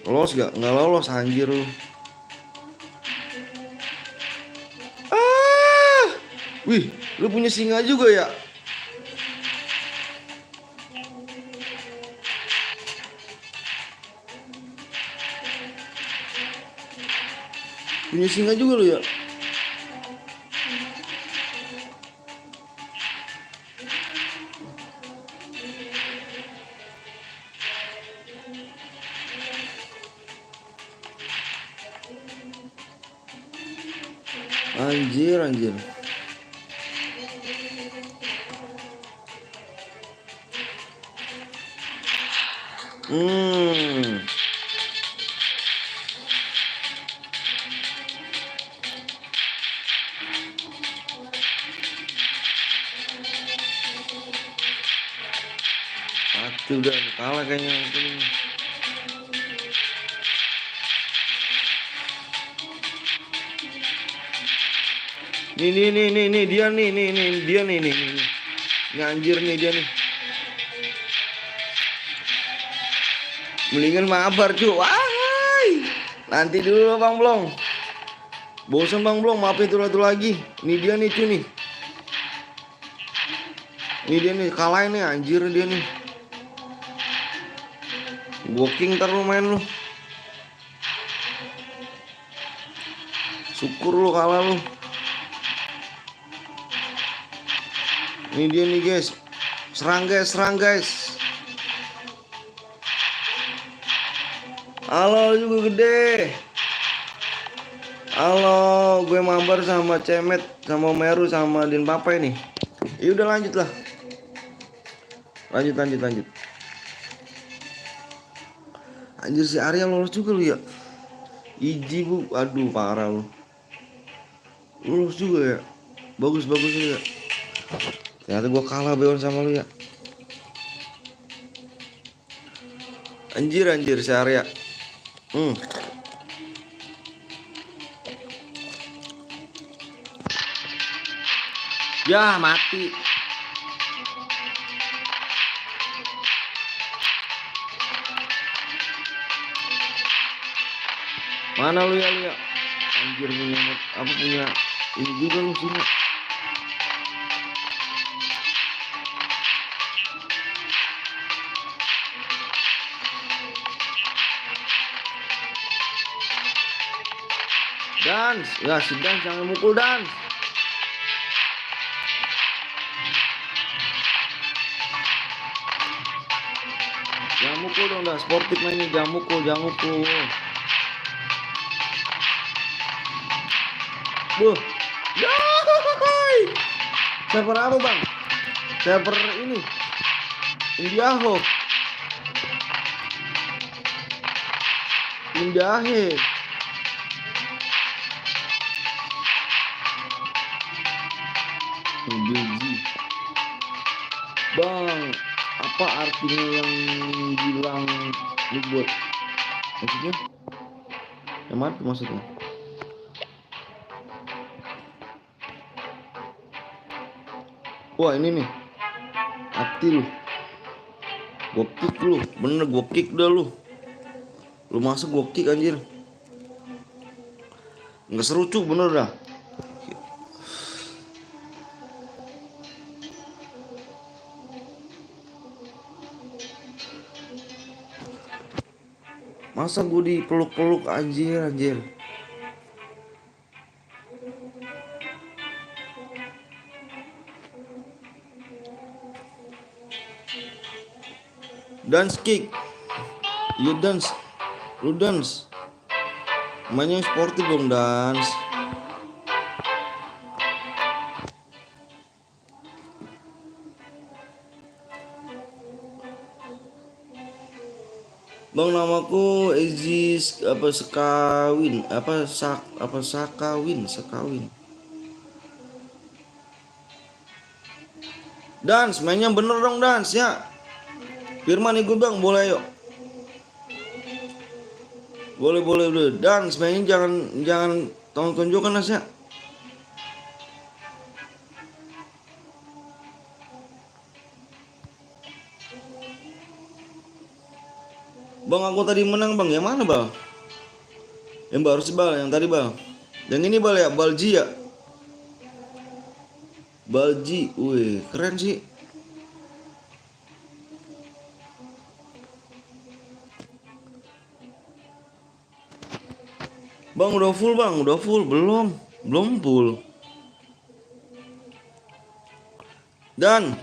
Lolos gak? Nggak lolos anjir lu. Ah, wih, lu punya singa juga ya? Punya singa juga lu ya? Anjir anjir. Mati udah kalah kayaknya ini. Nih dia nih dia nih. Ini anjir nih dia nih. Mendingan mabar cu. Wahai. Nanti dulu Bang Blong. Bosan Bang Blong, maaf itu lagi. Ini dia nih cu nih. Ini dia nih, kalahin nih anjir dia nih. Walking ntar lu main lu. Syukur lu kalah lu. Ini dia nih guys. Serang guys. Halo juga gede. Halo, gue mabar sama Cemet, sama Meru, sama Din Papai nih. Ya udah lanjut lah. Lanjut. Anjir si Arya lolos juga lu ya. Iji bu, aduh parah lu. Lolos juga ya. Bagus lu ya. Ternyata gua kalah beon sama lu ya. Anjir si Arya. Ya mati. Mana lu ya? Anjir punya ini juga lu sini. Dans, ya si Dans jangan mukul Dans. Jangan mukul dong, dah sportif mainnya, jangan mukul. Buh. Yoi. Server apa, Bang? Server ini. Indiaho. Indiahe. Bang, apa artinya yang bilang lu buat? Maksudnya? Yang mana maksudnya? Wah ini nih, hati lu. Gua kick lu, bener gua kick dah lu. Lu masuk gua kick anjir. Nggak seru cuk, bener dah. Masa gue dipeluk-peluk anjir. Dance kick. You dance. Lu dance. Mainnya sportif dong dance. Bang, namaku Ezis Sekawin Sekawin. Dans, mainnya bener dong dans ya. Firman ikut bang, boleh yuk. Boleh. Dans, mainnya jangan tonjok-tonjokan dans ya. Bang, aku tadi menang bang. Yang mana bang? Yang baru sih bang, yang tadi bang. Yang ini bang ya, Balji ya. Balji, wih keren sih. Bang udah full belum full. Dan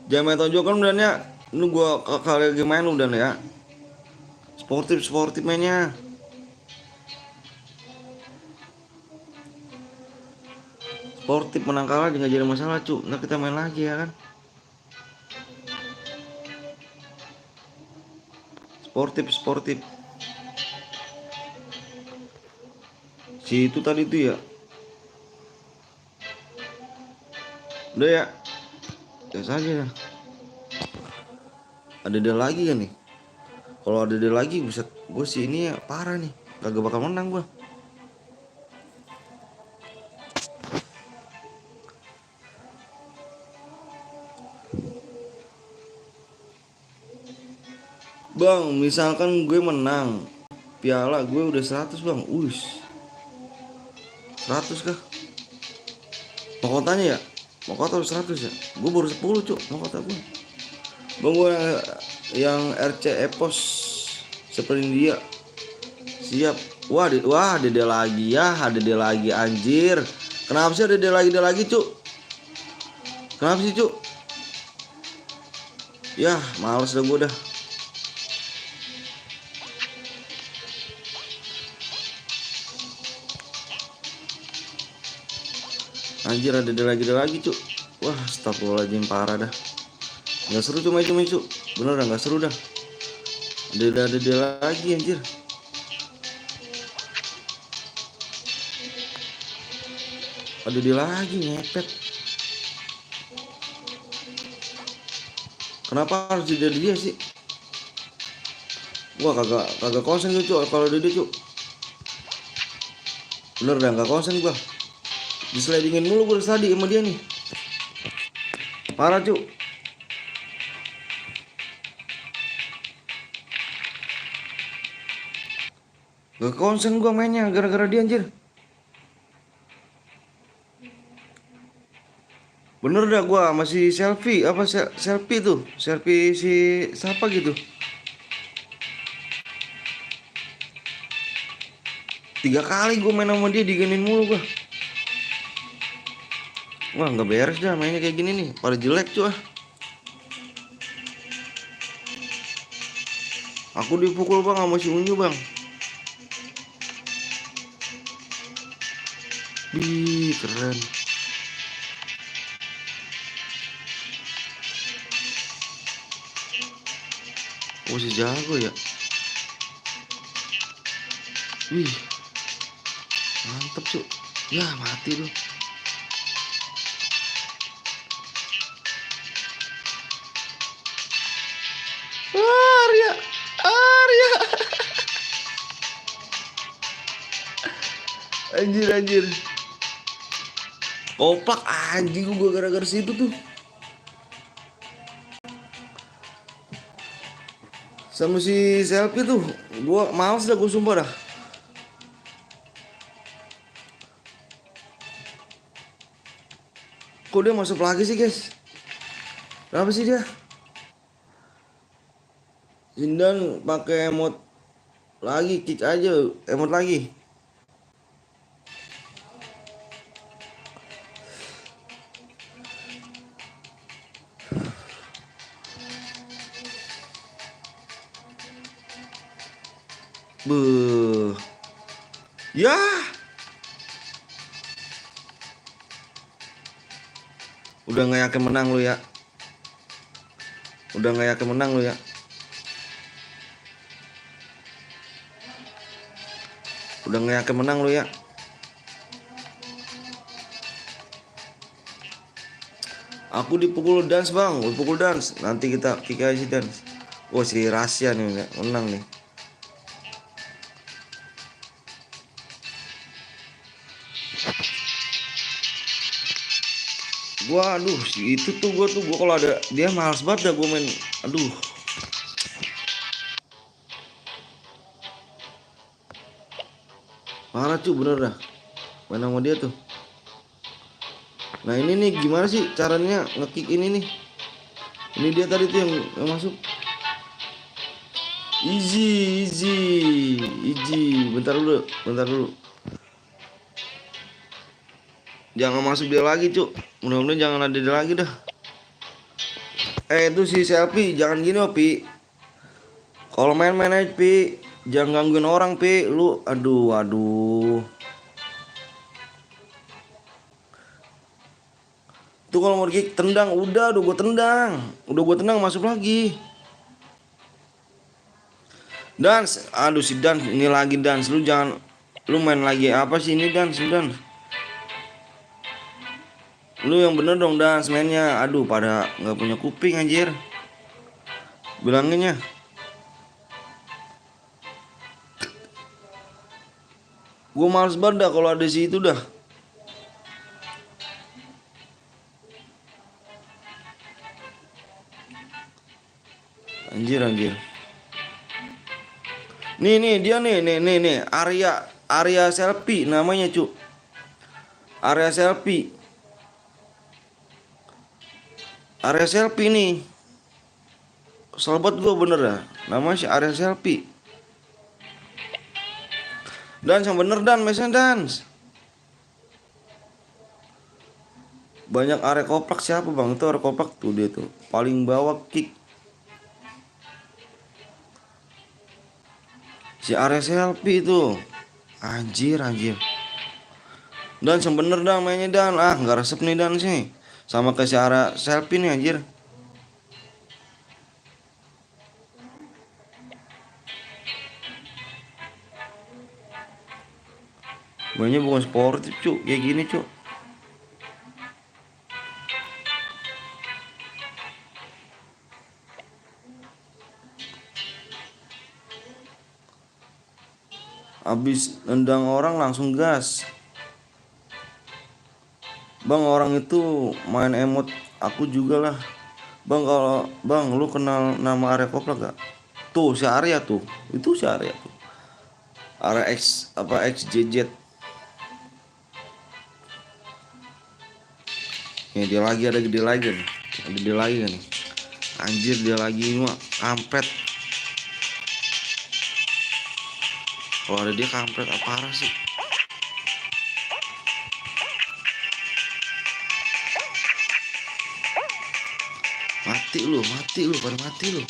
jangan main tonjokan udah ya. Ini gua kali lagi main udah ya. Sportif mainnya. Sportif menang kalah nggak jadi masalah cu. Ntar kita main lagi ya kan. Sportif. Si itu tadi tuh ya. Udah ya. Ya saja. Ada dia lagi kan nih. Kalau ada dia lagi bisa gue sih ini ya parah nih. Kagak bakal menang gue. Bang, misalkan gue menang piala gue udah 100 bang. 100 kah? Mahkotanya ya? Mahkota 100 ya? Gue baru 10 cuk mahkota gue. Bang gue yang RC Epos seperti dia. Siap. Wah dede lagi ya. Dede lagi anjir. Kenapa sih dede lagi cuk? Kenapa sih cuk? Ya males dah gue dah. Anjir ada lagi cuk. Wah, astagfirullahaladzim, parah dah. Nggak seru cuma itu. Bener dah, nggak seru dah. Ada dia lagi anjir. Ada dia lagi ngepet. Kenapa harus dia sih? Wah, kagak konsen gue cuk kalau dia cuk. Bener dah, nggak konsen gua. Dislidingin mulu gue tadi sama dia nih. Parah cuk. Gak konsen gua mainnya gara-gara dia anjir. Bener dah, gua masih selfie apa selfie tuh, selfie si siapa gitu. 3 kali gua main sama dia diginin mulu gua. Wah, nggak beres dah mainnya kayak gini nih, pada jelek cuy. Aku dipukul bang sama si Unyu bang. Wih, keren. Oh, si jago ya. Wih, mantep cuy. Ya mati tuh. Arya, Arya. Anjir. Koplak anjing gua gara-gara situ tuh. Sama si selfie tuh, gua males dah, gua sumpah dah. Kok dia masuk lagi sih guys? Kenapa sih dia? Zindan pakai emot lagi, kick aja emot lagi. Beuh. Ya. Udah nggak yakin menang lu ya. Udah nggak yakin menang lu ya. Udah nggak yakin menang lu ya. Aku dipukul dance bang, dipukul dance. Nanti kita kick aja dance. Oh si Rasya nih menang nih. Gua aduh itu tuh gua kalau ada dia males banget dah gua main. Aduh. Parah cuy, bener dah. Main sama dia tuh. Nah ini nih gimana sih caranya ngekick ini nih? Ini dia tadi tuh yang masuk. Easy. Bentar dulu. Jangan masuk dia lagi cuk. Mudah-mudahan jangan ada dia lagi dah. Itu si selfie jangan gini oh Pi. Kalau main aja Pi. Jangan gangguin orang Pi. Lu aduh. Tuh kalau mau kick tendang udah gue tendang. Udah gue tendang masuk lagi. Dance. Aduh si Dance ini lagi Dance. Lu jangan lu main lagi apa sih ini Dance. Lu yang bener dong Dance mainnya. Aduh pada nggak punya kuping anjir. Bilanginnya. Gue males banget dah kalau ada si itu dah. Anjir. Nih dia nih Arya selfie namanya cu. Arya selfie nih. Sahabat gue bener ya. Namanya si Arya selfie. Dan yang bener dan mesin dance. Banyak Arya koplak siapa bang? Itu Arya koplak tuh dia tuh. Paling bawah kick. Si Arya selfie itu anjir. Dan sebener dan mainnya dan nggak resep nih dan sih. Sama kayak si Ara selfie nih anjir. Mainnya bukan sportif cuk, kayak gini cuk. Abis nendang orang langsung gas. Bang, orang itu main emot aku juga lah. Bang, kalau bang lu kenal nama Arya Kopla gak? Tuh si Arya tuh, itu si Arya tuh. Arya X apa XJJ. Nih dia lagi, ada gede lagi nih. Ada dia lagi kan nih. Anjir dia lagi mah kampret. Kalau ada dia kampret apa parah sih. Mati lu, pada mati lu.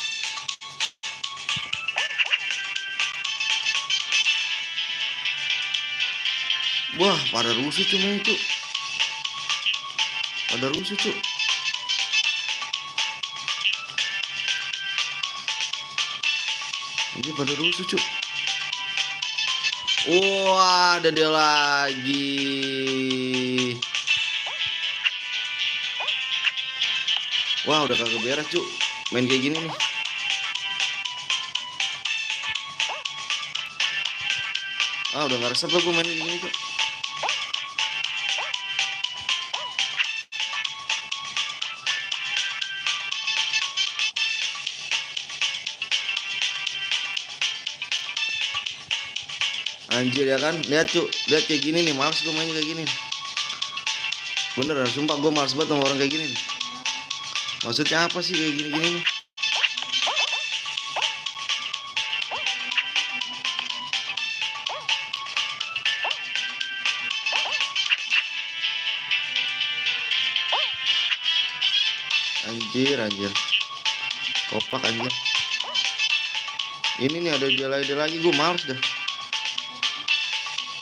Wah, pada rusuh cuma itu. Pada rusuh cuk. Ini pada rusuh cuk. Wah, ada dia lagi. Wah, udah kagak beres cuk. Main kayak gini nih. Ah, udah gak resep lah gue main kayak gini cuk. Anjir ya kan. Lihat cuk, lihat kayak gini nih. Males gue main kayak gini. Bener, sumpah gue males banget sama orang kayak gini nih. Maksudnya apa sih kayak gini-gini nih? Anjir. Kopak anjir. Ini nih ada dia lagi, gue males dah.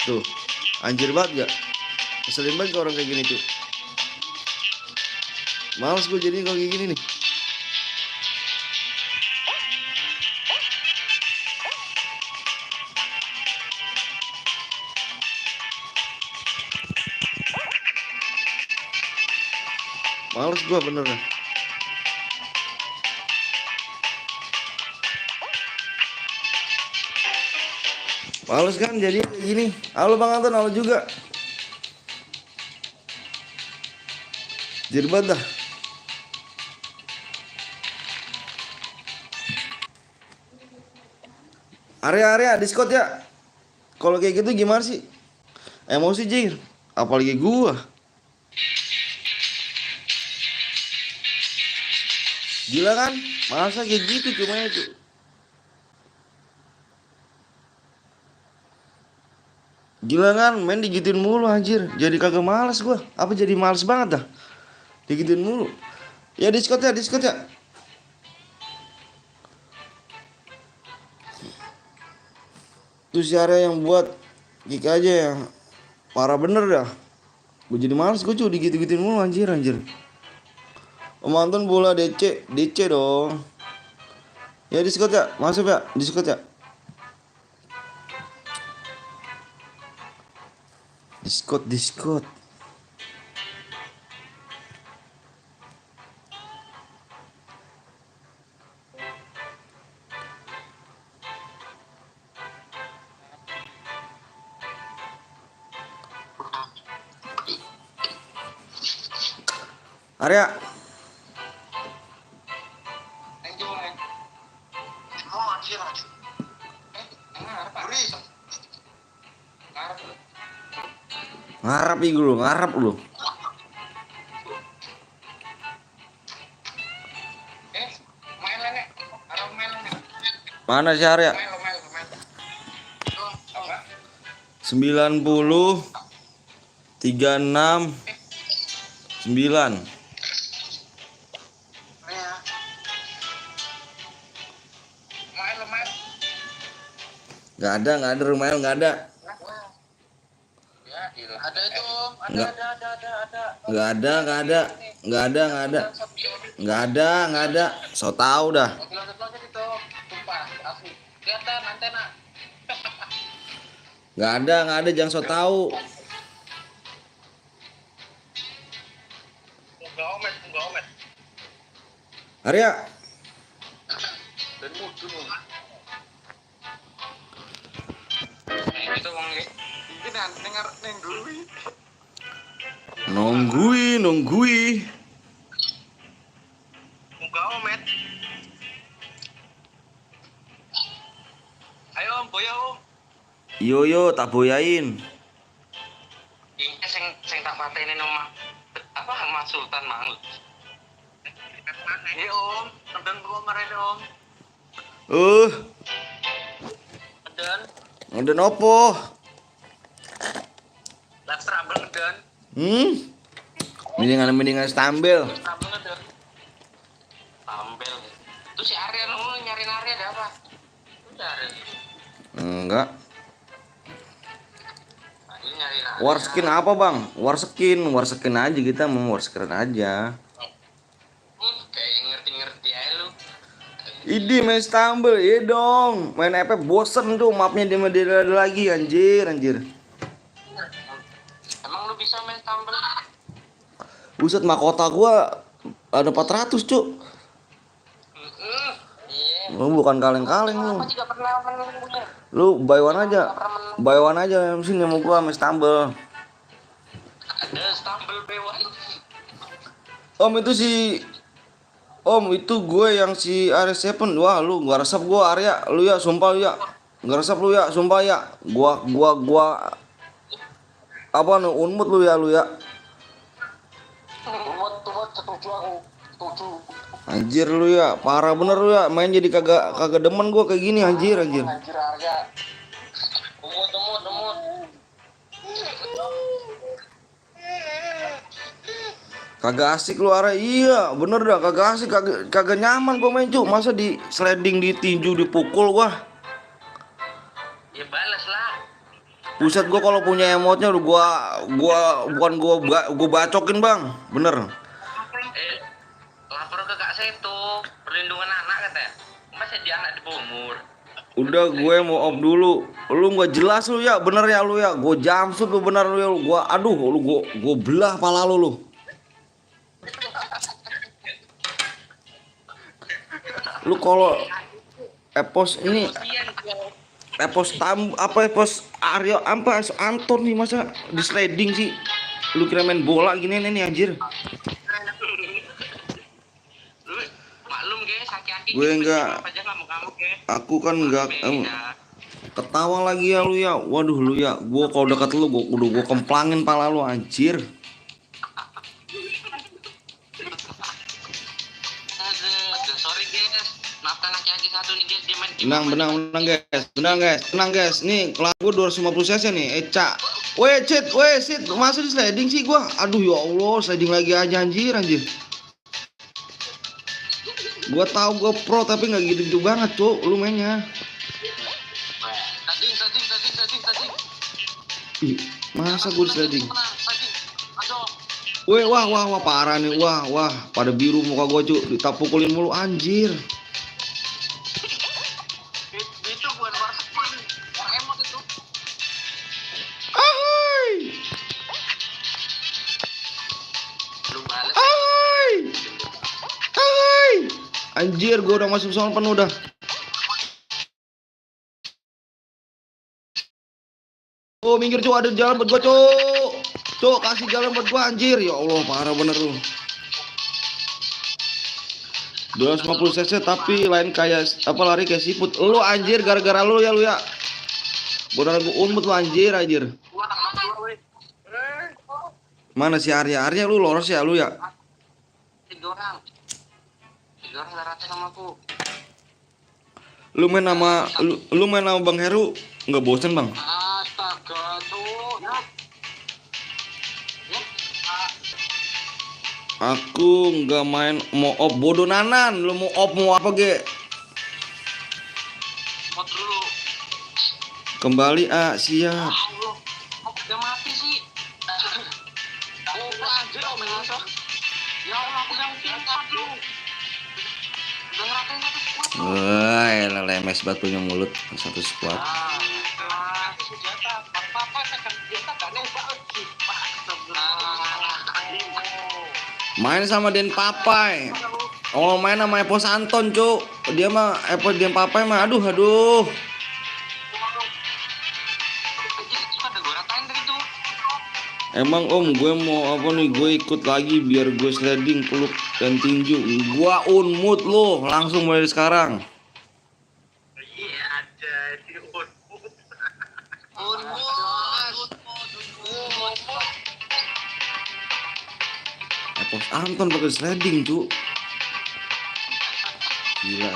Tuh, anjir banget gak? Keselin banget orang kayak gini tuh. Males gue jadi kalau kayak gini nih. Males gue bener dah. Males kan jadi kayak gini. Halo Bang Anton, halo juga. Jirbat dah. Area Discord ya. Kalau kayak gitu gimana sih? Emosi jir. Apalagi gua. Gila kan? Masa kayak gitu cuma itu. Gila kan? Main digituin mulu anjir. Jadi kagak males gua. Apa jadi males banget dah? Digituin mulu. Ya Discord ya. Terus area yang buat kick aja ya. Parah bener dah. Gue jadi males gue cuy digitu-gituin mulu anjir. Om Anton bola DC dong. Ya Discord ya, masuk ya, Discord ya. Discord. Arya, ngarap lu. Mana si Arya? 90 36 9. Gak ada rumahnya nggak ada. Ada itu, Nggak ada. Nggak ada, nggak ada. Nggak ada, nggak ada. So tau dah. Loncat-loncat itu. Sumpah, asli. Kelihatan antena. Nggak ada, jangan so tau. Enggak omet, enggak omet. Arya, Dan muncul. Itu bang, ini dengar neng dulu. nunggui. Enggak omet. Ayo om, boya om. Yo, tak boyain. Ini sing tak pateni nomah. Apa Mas Sultan mang? Iya om, ngeden gua ngarene om. Ngeden, Ngeden opo? lak serabel ngeden. Mendingan stambil. Serabel ngeden. Tampil. Itu si Arya lu nyariin Arya ada apa? Udah Arya. Enggak. Nah, ini nyariin Arya. Warskin apa bang? Warskin aja, kita mau warskin aja. Kayak ngerti-ngerti aja lu. Idi main stumble, iya dong. Main FF bosen tuh, mapnya dia lagi anjir. Emang lu bisa main tumble? Buset, mahkota gua ada 400 cuk. Iya. Lu bukan kaleng-kaleng lu. Aku juga pernah menunggunya. Lu buy one aja sini mau gua main stumble. Ada tumble B1. Om itu gue yang si Arya 7. Wah lu gak resep gua Arya. Lu ya sumpah lu ya. Gak resep lu ya, sumpah ya. Gua apa nih unmut lu ya. Tuh, setuju aku. Setuju. Anjir lu ya, parah bener lu ya. Main jadi kagak demen gua kayak gini anjir. Anjir Arya. Umut. Kagak asik lu Arya. Iya, bener dah kagak asik, kagak nyaman gua main cuk. Masa di sliding, ditinju, dipukul gua. Ya balas lah. Buset, gua kalau punya emotnya udah gua bacokin, Bang. Bener. Lapor ke Kak Seto, perlindungan anak katanya. Masih dia anak di bawah umur. Udah gue mau off dulu. Lu nggak jelas lu ya, bener ya lu ya. Gue jamsut lu bener lu ya. Gua belah pala lu. Lu kalau epos ini epos Aryo apa Anton nih masa di sliding sih? Lu kira main bola gini nih anjir. Lu maklum guys, aki-aki. Gue enggak. Aku kan enggak ketawa lagi ya lu ya. Waduh lu ya. Gua kalau dekat lu gua kemplangin pala lu anjir. Aduh, sorry guys. Maafkan aki-aki satu nih guys, dia main Benang guys. Nih kelas gua 250 cc nih. Eca. Weh, sit. Masa di sliding sih gua? Aduh ya Allah, sliding lagi aja anjir. Gua tahu gua pro tapi nggak gitu banget, Cuk. Lu mainnya. Tadi. Ih, masa gua di sliding? Weh, wah parah nih. Wah, pada biru muka gua, Cuk. Ditapukulin mulu anjir. Itu bukan warteg. Yang emot itu. Ahoy! Lu balas. Ahoy! Anjir, gua udah masuk zona penuh dah. Oh, minggir Cuk, ada jalan buat gua, Cuk. Cuk, kasih jalan buat gua anjir. Ya Allah, parah bener lu. 250 cc tapi lain kayak apa lari kayak siput. Lu anjir gara-gara lu ya. Beneran gua umpet lu anjir. Mana si Arya lu lolos ya lu ya? 3 orang rata sama aku. Lu main sama Bang Heru nggak bosen Bang? Astaga tuh. Aku nggak main, mau off bodoh nanan. Lu mau off mau apa ge? Mod dulu. Kembali siap. Allah, udah mati sih. Oh, anjir om masa. Ya Allah, aku yang pingsan lu. Udah ngeratain satu squad lu. Wah, lemes batunya mulut satu squad. Senjata. Apa-apa tekan senjata gak nembak lagi. Main sama Den Papai. Oh, main sama Epos Anton, Cuk. Dia mah Epos Den Papai mah aduh. Ada gue ratain dari itu. Emang Om, gue mau apa nih? Gue ikut lagi biar gue sliding peluk dan tinju. Gua unmut lo langsung mulai sekarang. Iya ada di unmut. Epos Anton pakai sliding, Cuk. Gila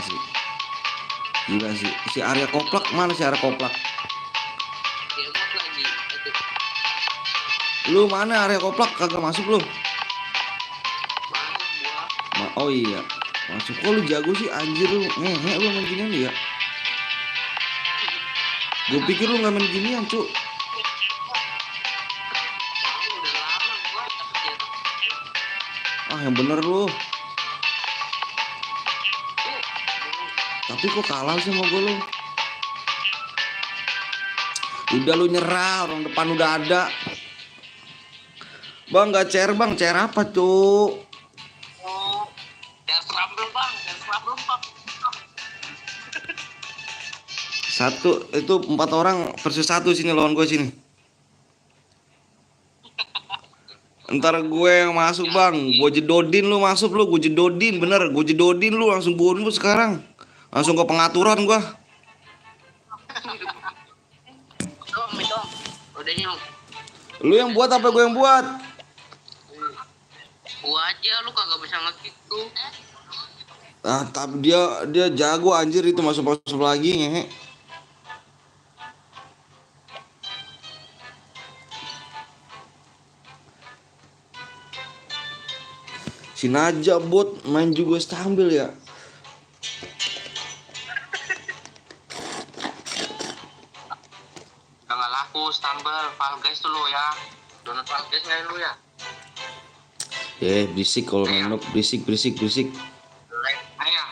sih. Si Arya Koplak mana si Arya Koplak? Hebat lagi. Lu mana Arya Koplak kagak masuk lu? Masuk gua. Oh iya. Masuk kok lu jago sih anjir lu. Ngehe lu main ginian ya. Gue pikir lu gak main ginian, Cuk. Udah lama gua. Ah, yang bener lu. Tapi kok kalah sih sama gue lu? Udah lu nyerah, orang depan udah ada. Bang, gak chair bang, chair apa tuh? Jangan serabel bang, Satu, itu 4 orang versus 1 sini lawan gue sini. Ntar gue yang masuk bang, gue jedodin lu masuk lu, gue jedodin bener, gue jedodin lu langsung bonus sekarang. Langsung ke pengaturan gue. Dong. Udah nyung. Lu yang buat apa gue yang buat? Gua aja lu kagak bisa nge-kick tuh. Ah, tapi dia jago anjir itu masuk lagi ngehe. Si Naja bot main juga stabil ya. Udah nggak laku stumble Fall Guys tuh lo ya. Download Fall Guys nggak lu ya? Berisik kalau main noob, berisik. Jelek. Area.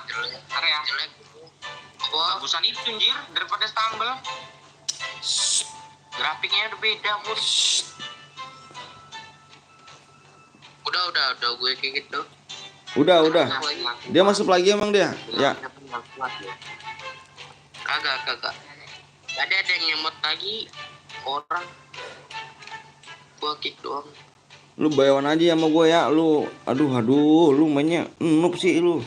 Jelek. Gua bagusan itu anjir daripada stumble. Grafiknya udah beda bos. Udah gue kayak gitu. Udah. Dia masuk lagi emang dia? Ya. Kagak. Gak ada yang nyemot lagi orang. Gua kick doang. Lu bayawan aja sama gue ya. Lu aduh lu mainnya noob sih lu.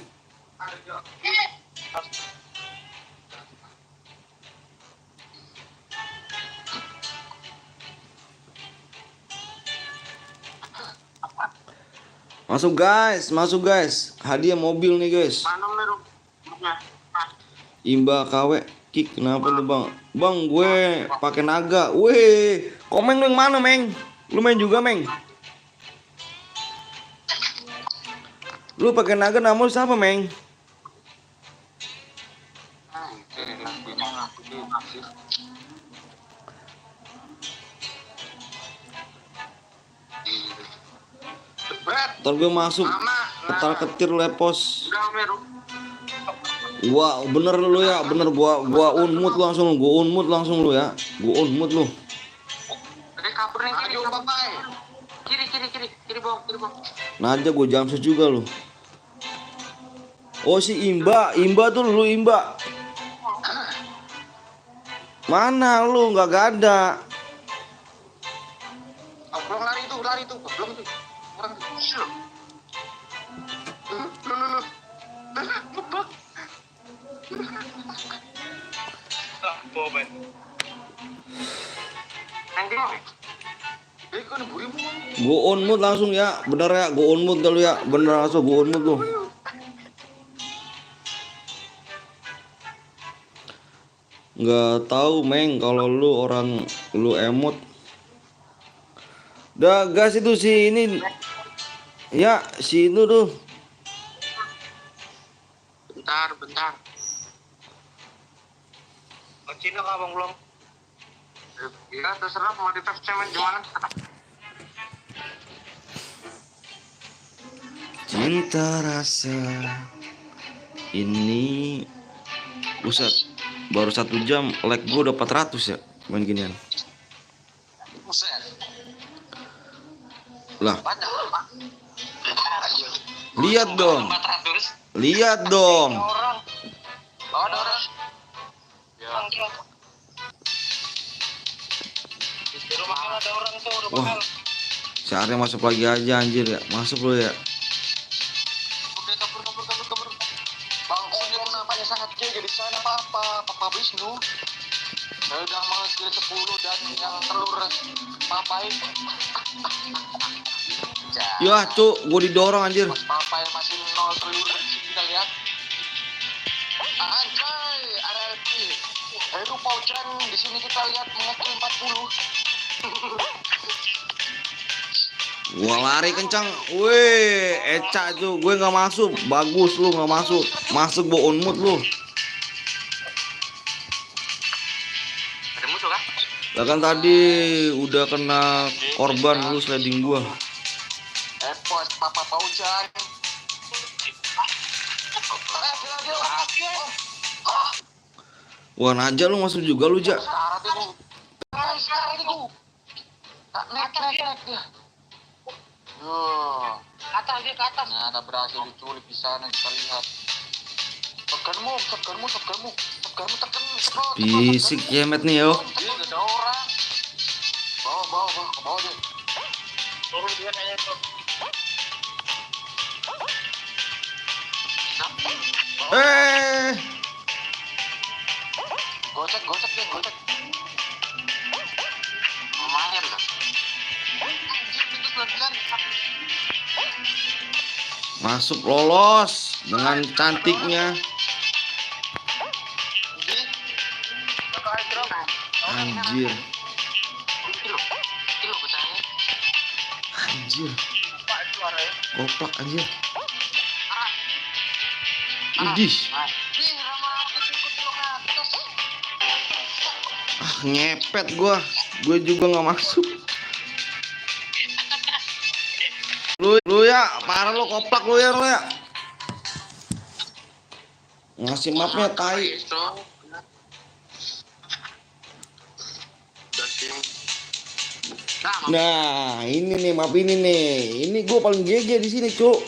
Masuk guys. Hadiah mobil nih guys. Mana meru? Imba KW kick kenapa tuh bang? Bang gue pakai naga. Weh, komen lu yang mana meng? Lu main juga meng? Lu pakai naga nama lu siapa meng? Ntar gue masuk ketar ketir lepos. Udah meru. Wah bener lu ya, bener gua unmut langsung lu ya. Gua unmut lu. Ada kabur nih kiri papai. Kiri bawah. Naja gua jamsus juga lu. Oh si Imba tuh lu Imba. Mana lu nggak ada? Belum lari tuh, belum tuh. Orang kecil. Lu. Apa ben? Anjing. Kan burimu. Gua unmut langsung ya, bener ya, gua unmut dulu ya, bener langsung gua unmut lu. Nggak tahu meng kalau lu emot. Dah gas itu si ini. Ya, si itu tuh. Bentar. Cina kah bang belum? Ya terserah mau di tes cemen gimana? Cinta rasa ini, buset, baru 1 jam like gue udah 400 ya main ginian. Buset. Lah, Padahal Pak. lihat dong, 400. lihat dong. Ada orang. Oh, ada orang. Ya. Di rumah kan ada orang tuh, udah Wah, bakal. si Arya masuk lagi aja anjir ya, masuk lo ya. Udah kabur. Bang, sini kenapanya sangat gede di sana Papa Wisnu. Saya udah mau skill 10 dan yang telur papai. Ya cuk, gue didorong anjir. Mas papai masih 0 telur di sini kita lihat. Anjay, RLP. Heru Pauchan di sini kita lihat mengecil 40. Gua lari kencang, weh, Eca tuh, gue nggak masuk, bagus lu nggak masuk, masuk gua on mood lu. Ada musuh kah? Lah kan tadi udah kena korban lu sliding gua. Post Papa Pauchan. Wah Naja lu masuk juga lu Ja. Sekarat itu. Sekarat itu. Naik dia. Atas dia ke atas. Nah, ada berhasil diculik di sana kita lihat. Segarmu tekan. Fisik kemet nih yo. Iya, gak ada orang. Bawa ke bawah dia. Turun dia kayaknya tuh. Gocek dia. Lumayan kan? Anjir, pintu 9. Masuk lolos dengan cantiknya. Anjir. Kilo besarnya. Anjir. Koplak anjir. Idih. Ah ngepet gua. Gue juga nggak masuk. Lu ya, parah lu koplak lu ya. Ngasih mapnya tai. Nah, ini nih map ini nih. Ini gue paling GG di sini, Cuk.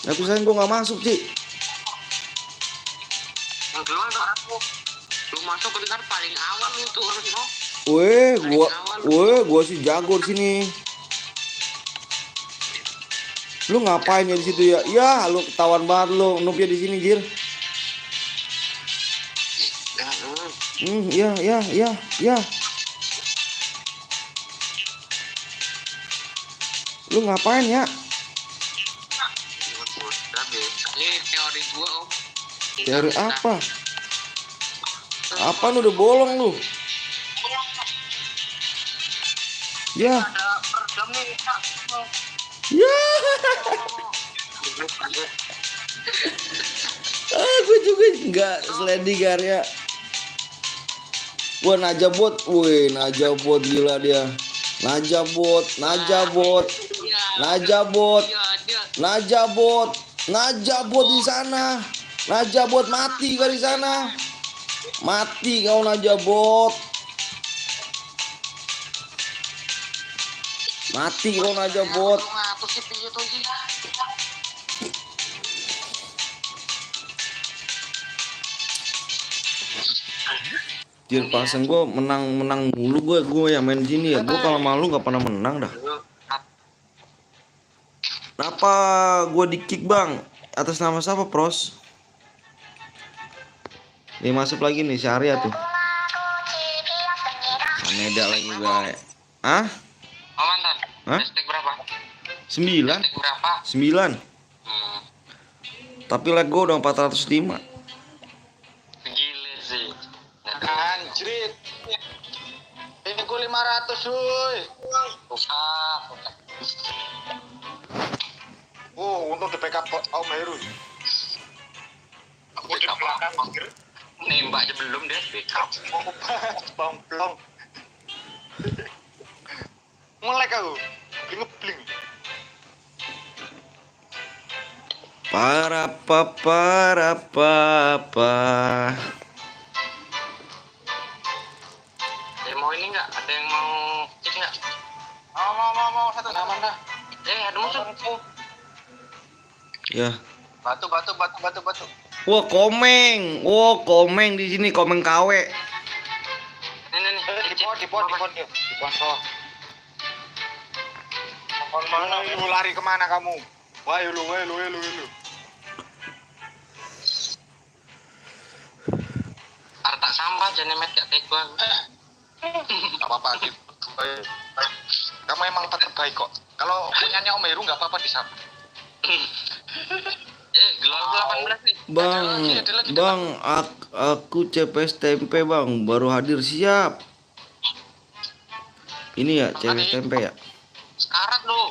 Nah, tulisan gue nggak masuk, Ci. Yang keluar tuh aku. Lu masuk kan paling awal itu orang no. Gua sih jago di sini. Lu ngapain ya di situ ya? Ya, lu ketahuan banget lu noobnya di sini, Jir. Ya. Lu ngapain ya? Ini teori gua om. Teori apa? Apa lu udah bolong lu? Ya. Ya. Gue juga enggak sliding Arya. Wah Najabot, Najabot gila dia. Najabot di sana. Najabot mati kau di sana. Mati kau Najabot. Mati kau Najabot. Jir pasang gue menang mulu gue yang main sini ya. Gue kalau malu nggak pernah menang dah. Kenapa gue di kick bang? Atas nama siapa pros? Nih masuk lagi nih si Arya tuh. Sameda lagi guys. Hah? Mantan. Hah? Hashtag berapa? 9. Hashtag berapa? 9. Tapi like gue udah 405. Gile sih. Anjrit. Ini gue 500 cuy. Untuk di backup Om Heru. Aku di belakang. Nembak aja belum deh backup. Bang. Mulai kau. Bling. Para papa. Mau ini nggak? Ada yang mau cek nggak? Mau satu aman dah. Ada musuh. Ya. Batu. Wah, komeng di sini, komeng KW. Nih. Di pohon bawah. Pohon mana? Lu lari kemana kamu? Wah, lu. Harta sampah jadi met gak teko. Gak apa-apa gitu. Kamu emang terbaik kok. Kalau punyanya Om Heru nggak apa-apa disapa. Gelar 18 nih. Bang, aku CPS tempe bang, baru hadir siap. Ini ya CPS tempe ya. Sekarat lu.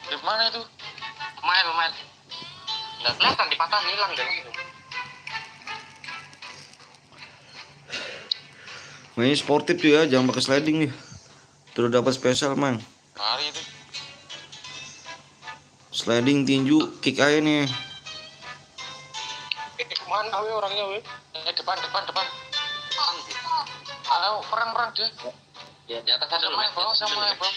Di mana itu? Lumayan. Nggak kelihatan dipatahin hilang deh. Mainnya sportif tuh ya, jangan pakai sliding nih. Terus dapat spesial mang. Hari itu. Sliding tinju kick aja nih. Kemana we orangnya we? Depan. Ayo perang dia. Ya di atas ada main bawah sama bawah.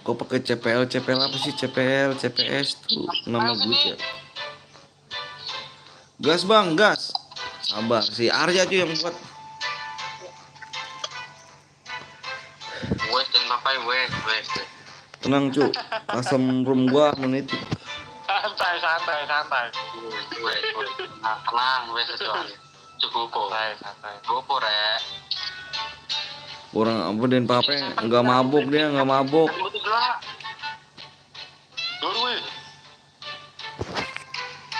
Kok pakai CPL apa sih CPS tuh nama gue ya. Gas bang, gas. Sabar, si Arya tuh yang buat. Wes dan papai wes. Tenang cu, asam room gua menit. Santai. Wes. Nah, tenang wes cukup kok. Santai. Gopo rek. Orang apa dan pape nggak mabuk dia nggak mabuk. Dulu we.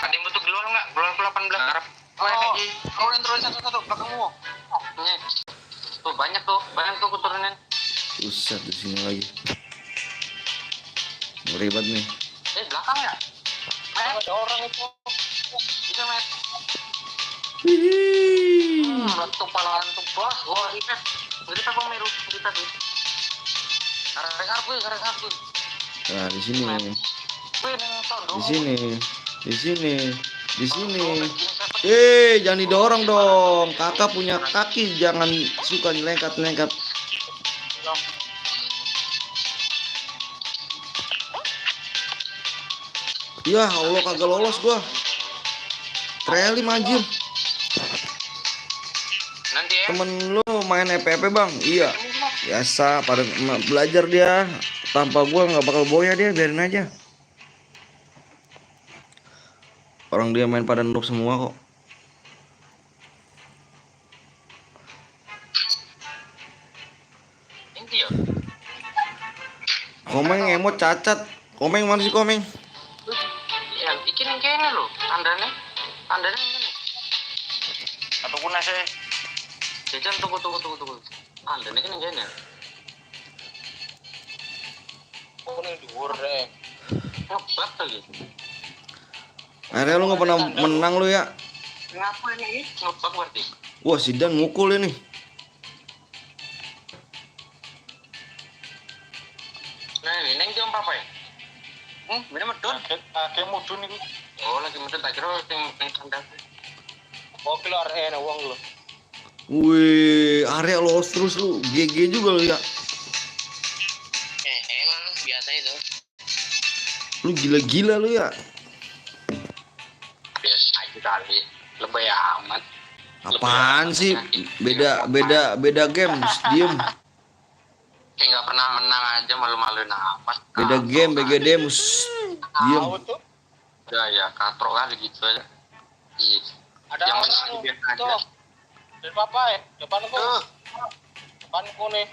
Ada yang butuh gelar nggak? Gelar 18 Arab. Kau yang turun satu belakangmu. Nih. Tuh banyak tuh aku turunin. Pusat di sini lagi. Ribet nih. Belakang ya? Ada orang itu. Bisa, Met. Letup palangan tuh, bos. Wah, Ipet. Kita Bang Meru, kita tuh. Karek aku. Nah, di sini. Jangan didorong dong. Kakak punya kaki, jangan suka nyelengkat. Ya Allah kagak lolos gua. Trailing anjir. Nanti ya. Temen lu main FPP bang? Iya. Biasa pada belajar dia. Tanpa gua nggak bakal boya dia, biarin aja. Orang dia main pada noob semua kok. Inti ya. Komeng emot cacat. Komeng mana sih komeng? Ya, ikin yang kayaknya lo. Tandanya ini. Atau kuna sih. Jajan tunggu. Tandanya kan yang kayaknya. Kuning dhuwur deh. Ngebak lagi. Akhirnya lu nggak pernah menang lu ya? Ngapain ini? Ngebak berarti. Wah si Dan mukul ini. Nah ini neng jam apa ya? Bener medun. Kayak mudun itu. Oh lagi medun tak kira yang kandang. Oh keluar wong lu. Wih, area lolos terus lu. GG juga lu ya. Emang biasa itu. Lu gila-gila lu ya. Biasa aja kali. Lebay amat. Apaan sih? Beda game, diem. Kayak nggak pernah menang aja malu-maluin amat. Beda game, diem. Tahu tuh. Ya katrok kali gitu aja. Iya. Ada Yang orang menang biasa aja. tuh. Dari papa ya, depanku. Depanku nih.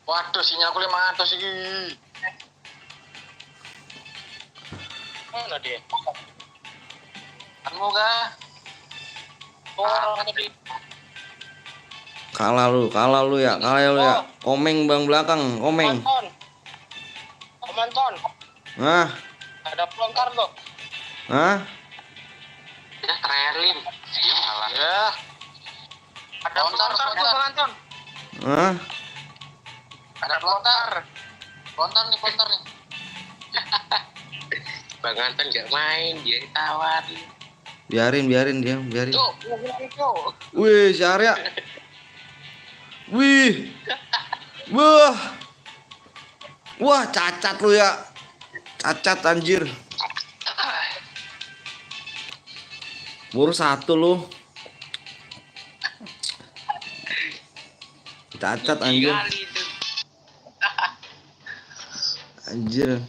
Waduh, sinyalku 500 iki. Mana dia? Kamu kah? Orang tadi. Kalah lu ya. Komeng bang belakang, komeng. Komanton. Hah? Ada pelontar loh. Hah? Ya trailing. Ya malah. Ya. Ada pelontar tuh, Komanton. Hah? Ada pelontar. Pelontar nih. Bang Anton nggak main, dia ditawar. Biarin dia, biarin. Cok, cok. Wih, si Arya. Wih. Wah. Wah, cacat lu ya. Cacat anjir. Baru 1 lu. Cacat anjir. Kali itu. Anjir.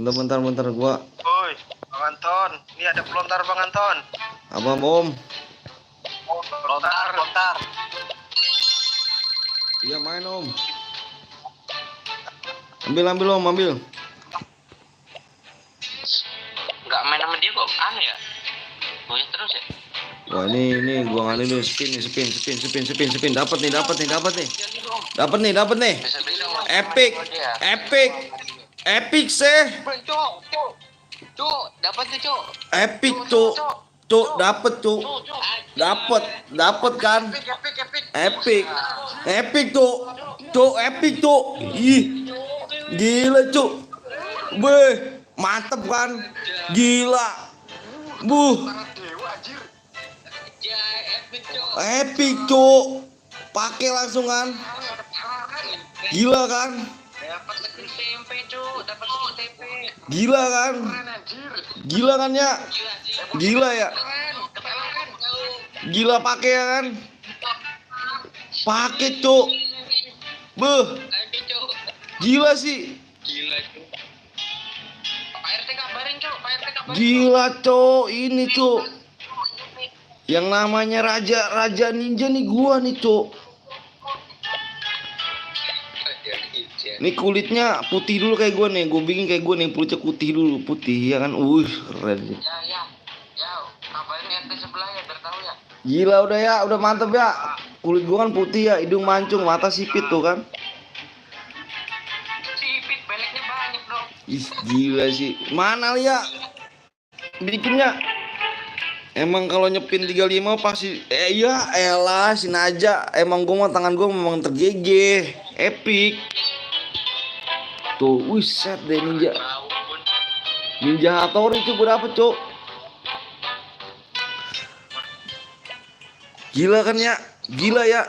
Bentar gua. Woi, Bang Anton, ini ada pelontar Bang Anton. Apa, Om? Lontar. Iya, main, Om. Ambil Om, ambil. Nggak main sama dia kok aneh ya? Goyah terus ya? Wah, ini gua ngani dulu spin. Dapat nih. Dapat nih. Bisa-bisa. Epic sih. Cok, dapat tuh, Cok. Epic tuh. Cuk, dapet tuh. Dapet kan? Epic tuh. Cuk, epic tuh. Ih. Gila, Cuk. Beh, mantep kan? Gila. Buh. Ya, epic cok. Epic, Cuk. Pakai langsung kan? Gila kan? Dapat skin tempe cok, dapat skin tempe. Gila kan? Gila kan ya? Gila ya? Keren kau. Gila pakai ya kan? Pakai, Cuk. Beh, Aduh cok. gila sih. Gila cok. Pak RT kabarin cok, Pak RT kabarin. Gila, Cuk. Ini, Cuk. Yang namanya raja ninja nih gua nih, Cuk. Nih kulitnya putih dulu kayak gua nih. Gua bikin kayak gua nih, kulitnya putih ya kan. Keren sih. Ya, kabarin RT sebelah ya, biar tahu ya. Gila udah ya, udah mantep ya. Kulit gua kan putih ya, hidung mancung, mata sipit tuh kan. Sipit, beleknya banyak dong. Ih, gila sih. Mana ya? Bikinnya emang kalau nyepin 35 pasti ya elah sin aja. Emang gua mah tangan gua memang tergege. Epic. Tuh, set deh ninja. Ninja Hattori itu gua dapet, Cuk. Gila kan ya? Gila ya.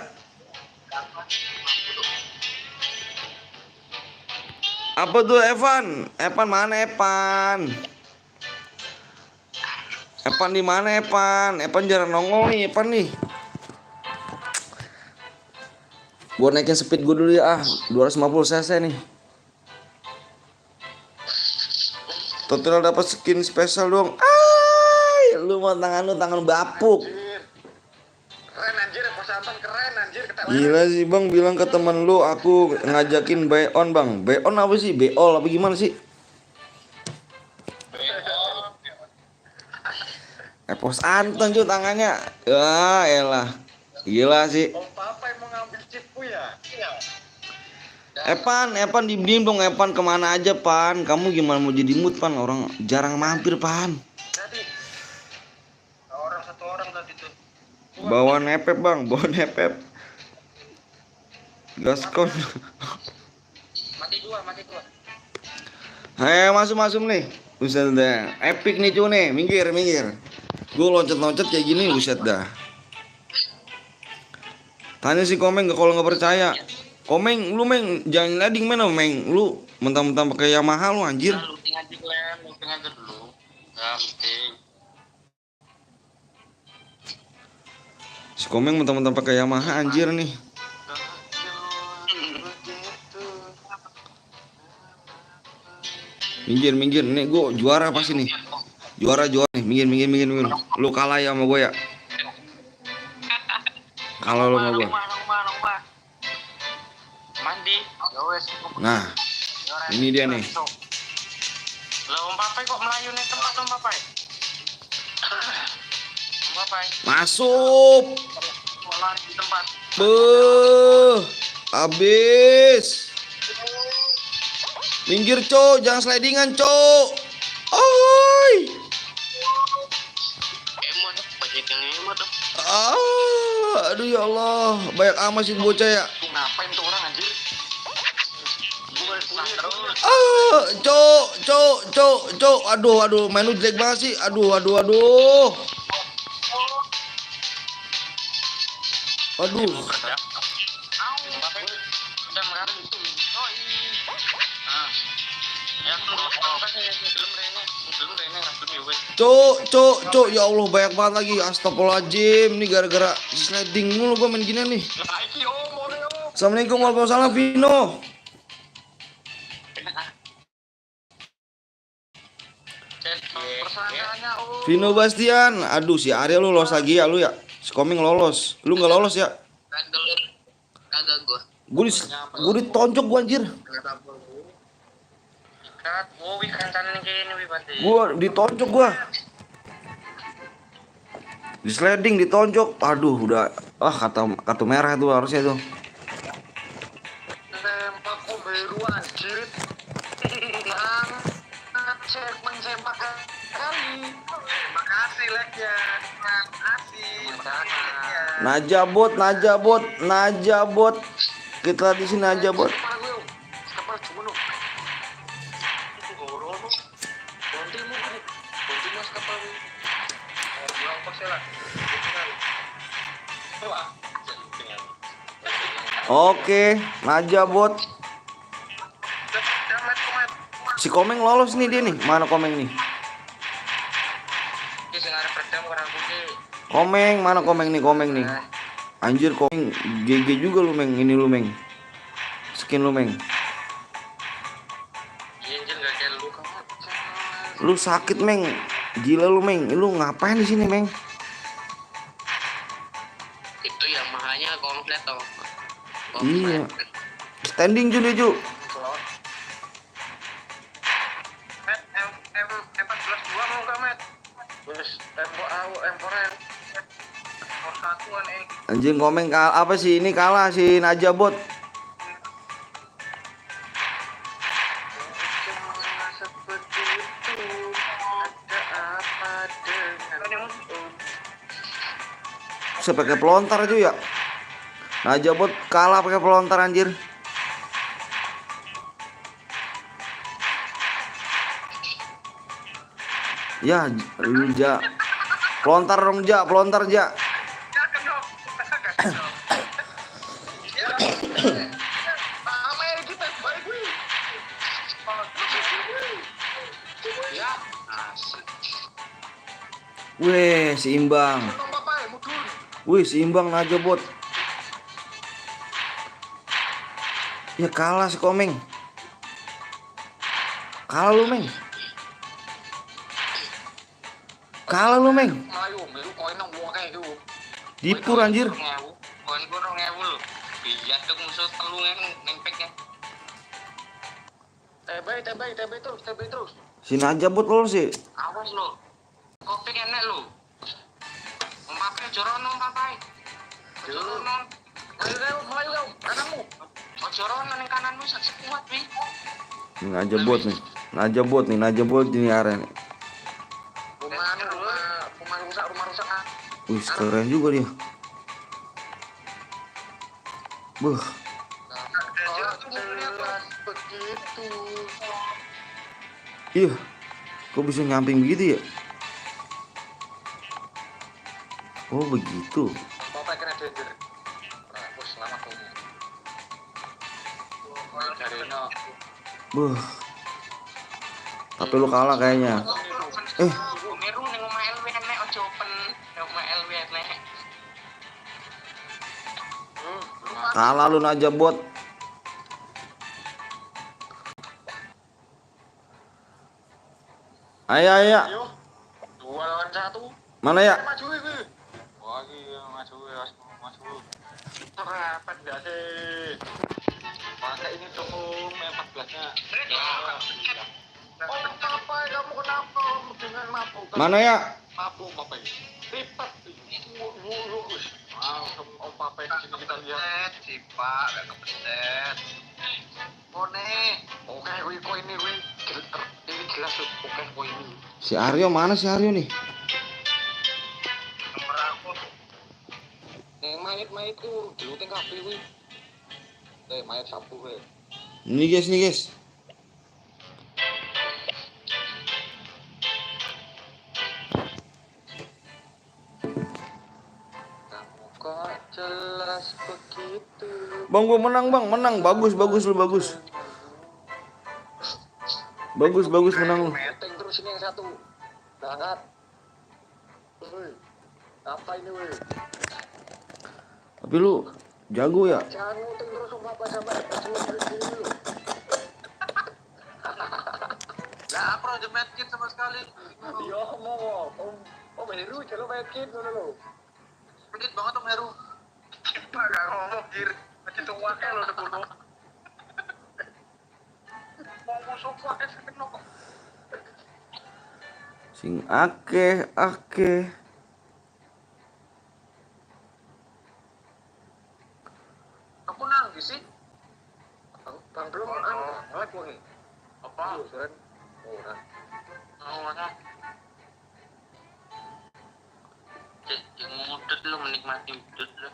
Apa tuh Evan? Evan mana Evan? Evan di mana Evan? Evan jarang nongol nih Evan nih. Gua naikin speed gua dulu ya 250 cc nih. Total dapat skin spesial dong. Ay, lu mah tangan bapuk. Keren anjir, Bos Anton keren anjir. Gila sih Bang, bilang ke temen lu aku ngajakin buy on Bang. Buy on apa sih? Beol apa gimana sih? Pos Anton tuh tangannya. Ya elah. Gila sih. Om Papa yang mau ngambil chipku ya? Evan diem dong Evan, kemana aja Pan? Kamu gimana mau jadi mood Pan? Orang jarang mampir Pan. Jadi satu orang tadi tuh. Bawa nepep Bang, bawa nepep. Gaskon. Mati dua. Ayo masuk nih. Buset dah. Epic nih cuy nih. Minggir. Gue loncat kayak gini buset dah. Tanya si Komeng kalau nggak percaya. Komeng, lu Meng, jangan lading mana Meng. Lu mentang-mentang pakai Yamaha lu anjir. Looting aja Glenn, looting aja dulu. Nggak penting. Si Komeng mentang-mentang pakai Yamaha anjir nih. Minggir. Nih gue juara pasti nih. Juara nih. Minggir. Lu kalah ya sama gue ya. Kalau lu sama gue. Rumah. Mandi. Yowes. Nah, ini dia nih. Lah Om Papai kok melayu nih tempat Om Papai? Om Papai. Masuk. Kok lari di tempat? Abis. Minggir, Cok. Jangan slidingan, Cok. Oi. Emot. Banyak yang emot tuh. Aduh ya Allah. Banyak amat sih bocah ya. Ngapain tuh orang anjir? Gue terus. Cok. Aduh, main lu jelek banget sih. Aduh. Aduh. Udah mengaruh itu. Oh iya. Nah, ya belum rene Cok, ya Allah banyak banget lagi. Astagfirullahaladzim. Ini gara-gara sliding mulu gua main gini nih. Assalamualaikum warahmatullahi wabarakatuh, Vino. Vino Bastian. Aduh, si Arya lu lolos lagi ya lu ya. Si Komeng lolos. Lu nggak lolos ya? Kagak gua. Gue ditonjok gua anjir. Kat, wi kancanan kene wi pasti. Gua ditonjok gua. Di sliding ditonjok. Aduh, udah kartu merah itu harusnya tuh. Tembak Omeru anjir. Cek menembak kali. Makasih leknya. Makasih. Najabot. Kita di sini aja, Bot. Kapal cuma no. Itu goro no. Bonti mas kapal. Bilang pasti lah. Oke, Najabot. Si Komeng lolos nih dia nih. Mana Komeng nih? Komeng, mana Komeng nih? Anjir Komeng, GG juga lu Meng. Ini lu Meng. Skin lu Meng. Lu sakit Meng. Gila lu Meng. Lu ngapain di sini Meng? Itu yang mahanya komplit toh. Iya. Standing Ju. M14 2 mau gak met? Wes M4 satuan Anjing Komeng apa sih ini kalah si Najabot. Saya pakai pelontar aja ya. Najabot kalah pakai pelontar anjir. Ya, lu Ja. Pelontar dong Ja. Weh, seimbang. Najabot. Ya kalah si Komeng. Kalah lu Meng. Dipur anjir. Koin gua 2000 lho. Biar tuh musuh telu nempeknya. TB terus. Si Najabot lolos sih. Awas lo. Kopi enek lo. Memakai jorono papai. Jorono. Ayo, kananmu. Jorono ning kananmu sak kuat wi. Najabot ini area nih. Rumah rusak. Wih, keren juga dia. Buh. Begitu. Iya. Kok bisa nyamping begitu ya? Oh, begitu. Bapak kena danger. Bos selamat kamu. Jareno. Buh. Tapi lu kalah kayaknya. Meru ning omah LW enek ojo open. Omah LW enek. Kalah lu Najabot. Ayo. 2 lawan 1. Mana ya? Maju iki. Wah, iki maju. Rapat enggak sih? Pakai ini tuh M14-nya. Oh, Papa, kamu kenapa dengan mabuk? Mana ya? Mabuk, Papa. Lipat. Om Papa di sini kita lihat. Cipak, enggak kepeset. Oke, kok ini ini jelas tuh. Oke, kok ini. Si Aryo mana si Aryo nih? Nomor aku. Mayat tuh dulu tengah kabeh kuwi. Mayat sapu kuwi. Ini guys. Gitu. Bang, gua menang, Bang. Menang. Bagus lu, bagus. Bagus menang lu. Tank terus ini yang satu. Berangkat. Woi. Apa ini woi? Tapi lu jago ya. Jangan nguting terus apa sampai gini lu. Lah aku aja medkit sama sekali. Yo mau. Om Heru jago medkit ngono lho. Medkit banget Om Heru. Pak gak ngomong kir. Macam tua kayak lo udah bunuh. Mau musuh pakai sekeno kok. Sing akeh. Aku nangis sih. Bang belum ngelek wong. Apa? Suran. Ora. Mana? Cek yang mudut lu menikmati mudut lu.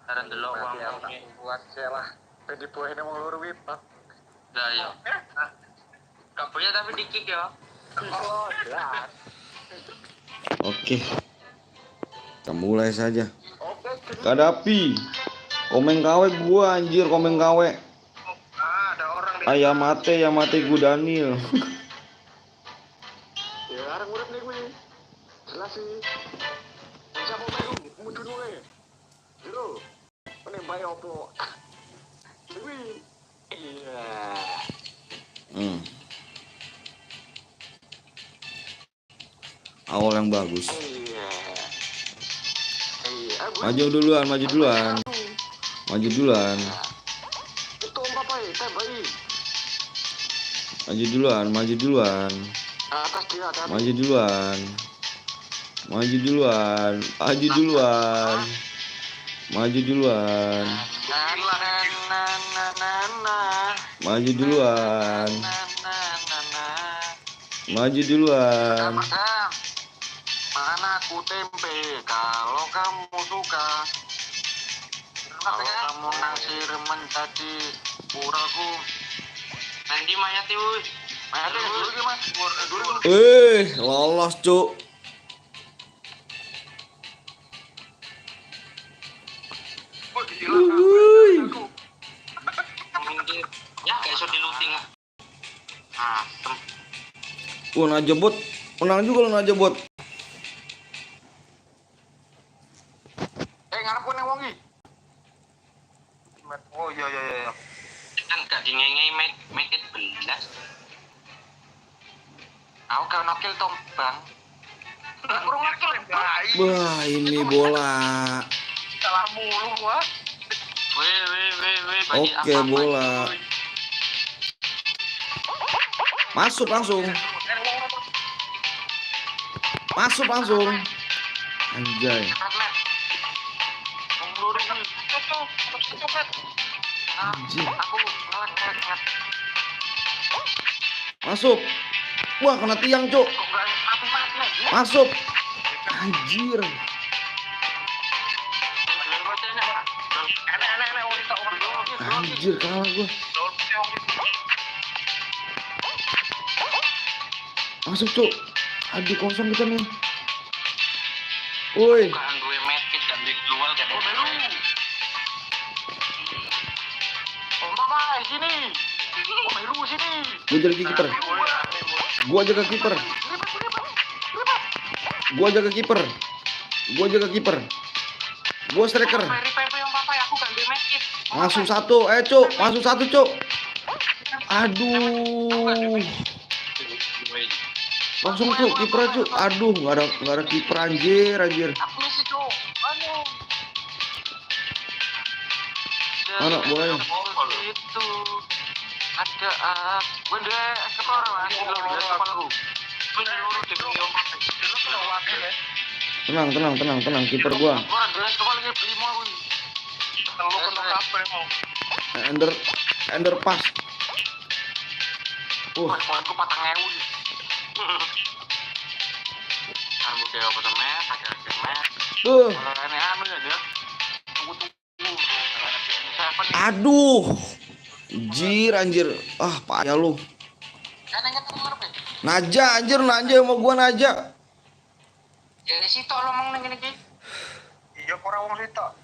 Karena delok Mati wong anak buat celah. Pedi poene wong loro wi, Pak. lah ya. Kampungnya tapi dikit ya. Oh, jelas. Oke. Kita mulai saja. Oke, Kadapi. Komen kawe gua anjir, komen kawe. ada orang di Ayam mate gua Daniel. ya areng urip nih kuwi. Jelas sih. Siapa mau mudun kowe? Jero. Penembak opo? Kuwi. Iya. Awal yang bagus. Iya. Maju duluan. Maju duluan. Itu om papa ya, teh bayi. Maju duluan. Atas dia ada. Maju duluan. Maju duluan. Maju duluan. Maju duluan. Maju duluan. Mana aku tempe kalau kamu suka. Kalau kamu naksir menjadi puraku. Nanti mayat itu. Mayatnya dulu gimana? Dulu. Lolos, Cuk. Minggir. Ya kayak iso diluting. Tem. Najebot. Menang juga lo Najebot. Ngarep kowe nang wongi. Oh iya. Kan gak dingengei make it belas. Aku gak nokil tom, Bang. Kurang nokil, Bang. Wah, ini bola. Salah mulu gua. Weh. Oke, bola. Masuk langsung. Anjay. Anjing. Aku ngelek. Masuk. Wah, kena tiang, Cuk. Kok gak mati lagi? Masuk. Anjir. Anjir, kalah gua. Masuk, Cuk. Aduh, kosong kita nih. Woi. Bukan duwe medkit dan duwe keluar kan. Oh, Meru. Oh, Mama, sini. Oh, Meru, sini. Gua jadi kiper. Gua jaga kiper. Gua striker. Pepe yang papa aku gak duwe medkit. Masuk satu. Cuk. Masuk satu, Cuk. Aduh. Langsung, Cuk. Kiper, Cuk. Aduh, enggak ada kiper anjir. Aku isi, Cuk. Anu. Mana bolanya? Itu ada benda sekarang loro kepalaku. Benda loro di yang Tenang, kiper gua. Orang gelas kepala kayak beli mau kuwi. Telu kena kabel mau. Underpass. Wah, aku 4.000. Aku kayak apa temen, pakai kemet. Aneh anu ya dia. Tunggu. Aduh. Anjir. Ah, payah lu. Kan inget ngarep ya. Naja mau gua Naja. Ya situ lo ngomong ngene iki. Iya ora wong sitok.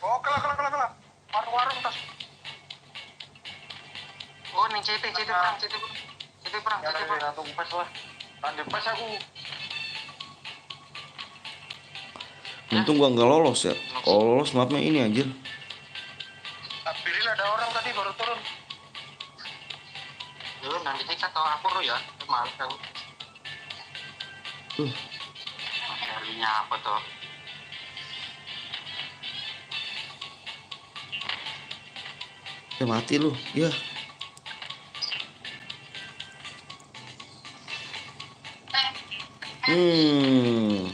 Oh, kalah. Warung-warung tas. Oh, nih CT perang, CT perang. Ya lagi ratu pas lah. Tanda pas aku. Untung gua nggak lolos ya. Kalau lolos mapnya ini anjir. Pilih ada orang tadi baru turun. Yo, nanti kita tahu aku ya. Malas aku. Harinya apa tuh? Ya mati lu. Ya. Hmm.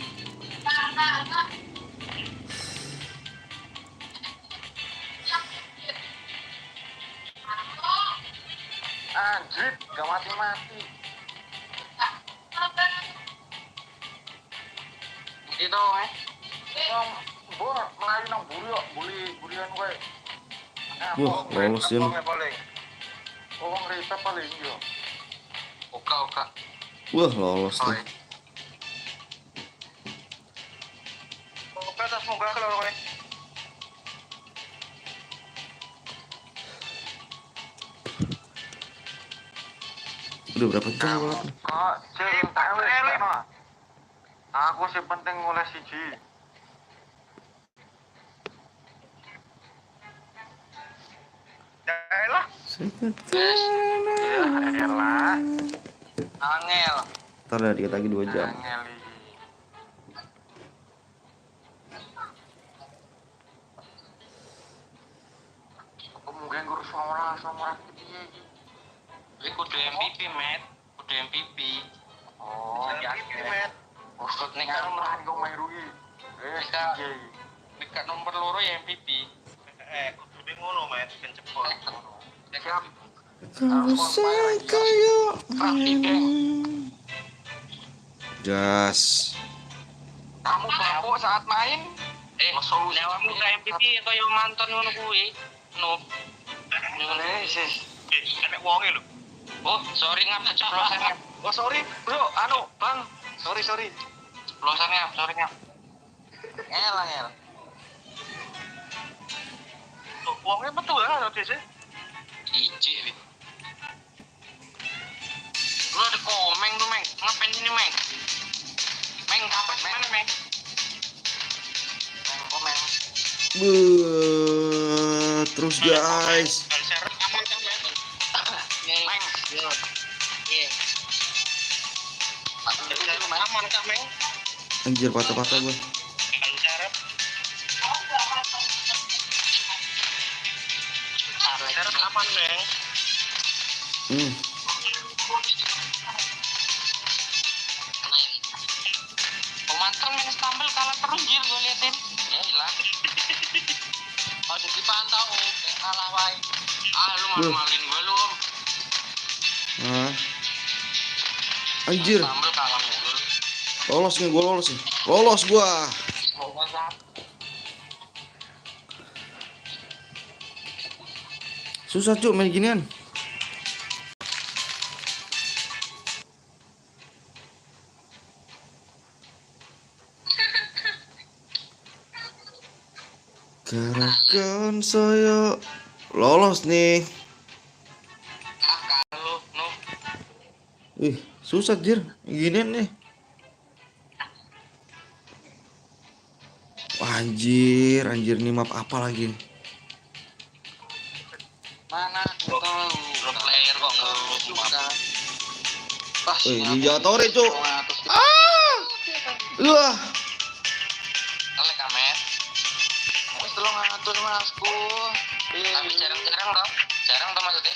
Anjir, gak mati-mati. Itu, Bor, melayu nang buri kok, burian kowe. Wah, lolos ya lu. Paling. Oh, ngerita paling yo. Oka. Wah, lolos tuh. Oke, tas moga kalau kowe. Udah berapa jam gua? Kok cinta wis no. Aku sih penting oleh siji. Yaelah. Yaelah. Angel. Ntar ada dikit lagi 2 jam. Angel iki. Aku mungkin ngurus sama piye iki. Ini kudu MVP, Matt. Kudu MVP. Oh, MVP, Matt. Ustaz nih kan merani kok main rugi. Nika. DJ. Dekat nomor loro ya MVP. Kudu di ngono, Matt, ben cepet. Siap. Jas. Kamu bapuk saat main? Lewat muka MVP kaya mantan ngono kuwi. Noob. Sis. Kena wonge lho. Oh, sorry ngap ceplosan ngap. Oh, sorry, bro. Bang. Sorry. Ceplosan ngap, sorry ngap. Ngel. Tuh, wongnya betul lah tadi sih. Icik nih. Lu ada komeng tuh, Meng. Ngapain sini, Meng? Meng, apa mana, Meng? Komeng. Terus guys. Syarat aman kan, Meng? Meng. Iya. Aman kan, Meng? Anjir patah-patah gua. Syarat. Syarat aman, Meng. Pemantul minus tampil kalah terus jir gue liatin. Ya hilang. Oh jadi dipantau kayak kalah wae. Lu malu-maluin gue lu. Anjir. Tampil kalah mulu. Lolos nih gua lolos nih. Lolos gua. Susah cuk main ginian. Gerakan saya lolos nih. Kalau no. Susah jir ginian nih. Wah, anjir nih map apa lagi nih? Mana tuh pro player kok ngeluh juga. Dijatuhin cuk. Wah. Kale kamet. Wis tolong ngatur Masku. Tapi jarang tau maksudnya.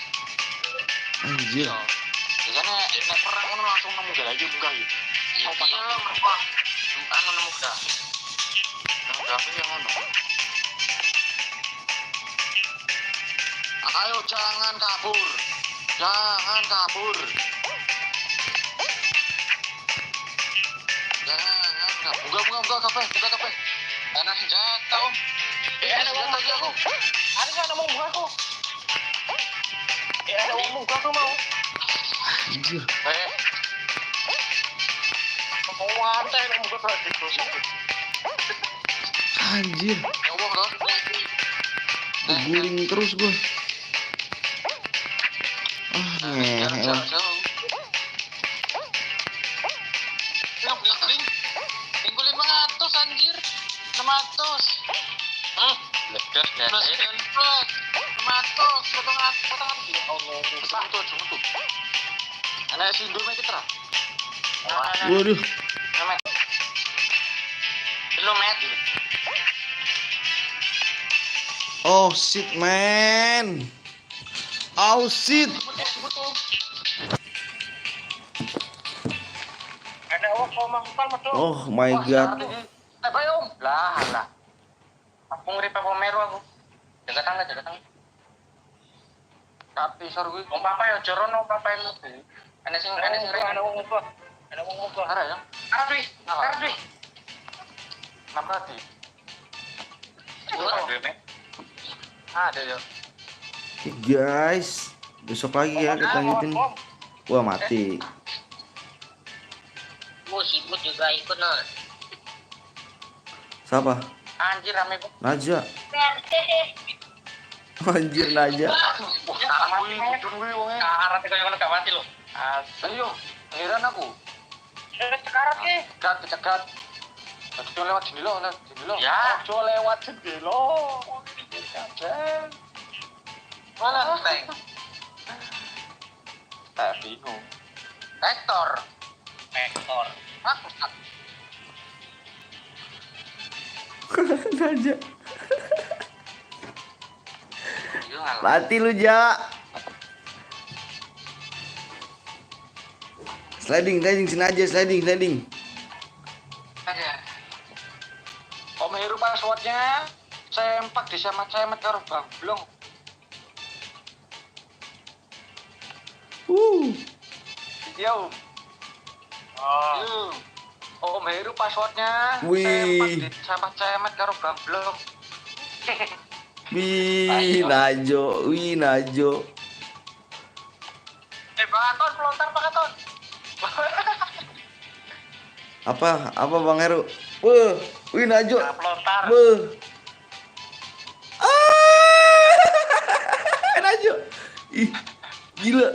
Anjir. Biasanya nek perang ngono langsung nemu lagi buka iki. Iya, memang. Anu nemu dah. Nang gawe yang ngono. Ayo jangan kabur. Jangan kabur. Buka kafe. Tanah senjata om. Ada uang lagi aku. Ada nggak mau buka aku? Ada uang buka aku mau. Anjir. Mau wantai mau buka tadi terus. Anjir. Ya Allah loh. Guling terus gua. Jarak Lah. jauh. Yang bling. Minggu 500 anjir. 600. Ledas Plus ledas. dan plus. 500. Potongan. Ya Allah. Satu aja tuh. Anak sindur mek kita. Waduh. Lu met. Oh shit man. Oh shit. Ada awak kau masukkan metu. Oh my god. Bayom. Lah. Aku ngeri apa meru aku. Jaga tangga. Tapi sorry. Om papa ya jorono papa itu. Ana sing ana wong ngumpul. Ada ya? Arah duit. Nambah di. Ada ya. Guys, besok lagi ya kita lanjutin. Wah mati. Sibuk juga ikut no. Siapa? Anjir rame kok. Naja. Anjir Naja. Karat itu yang gak mati lo. Ayo, ngiran aku. Sekarat ke? Cekat. Ojo lewat jendela. Ya. Ojo lewat jendela. Mana tank? Bingung. Vektor. Naja. Mati lu Ja. Sliding sini aja sliding. Om Heru passwordnya sempak disemat karo Bang Blong. Yo. Om Heru passwordnya Wih. sempak disemat karo Bang Blong. Wih Najo. Bang pelontar. Apa Bang Heru? Wih Najo. Pelontar. Najo. Ih, gila.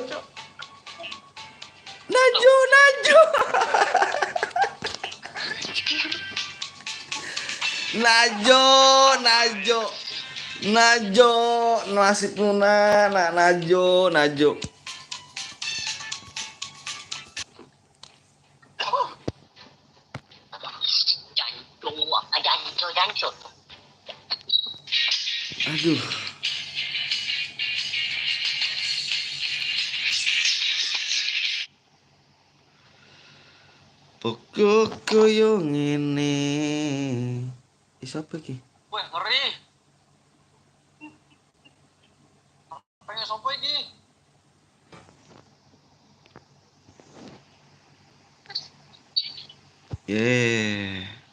Najo. Najo, nasib Nuna, Najo. Jancuk. Aduh. Pokok koyo ngene. Siapa ki? Wih, ngeri. Pengen sopo iki?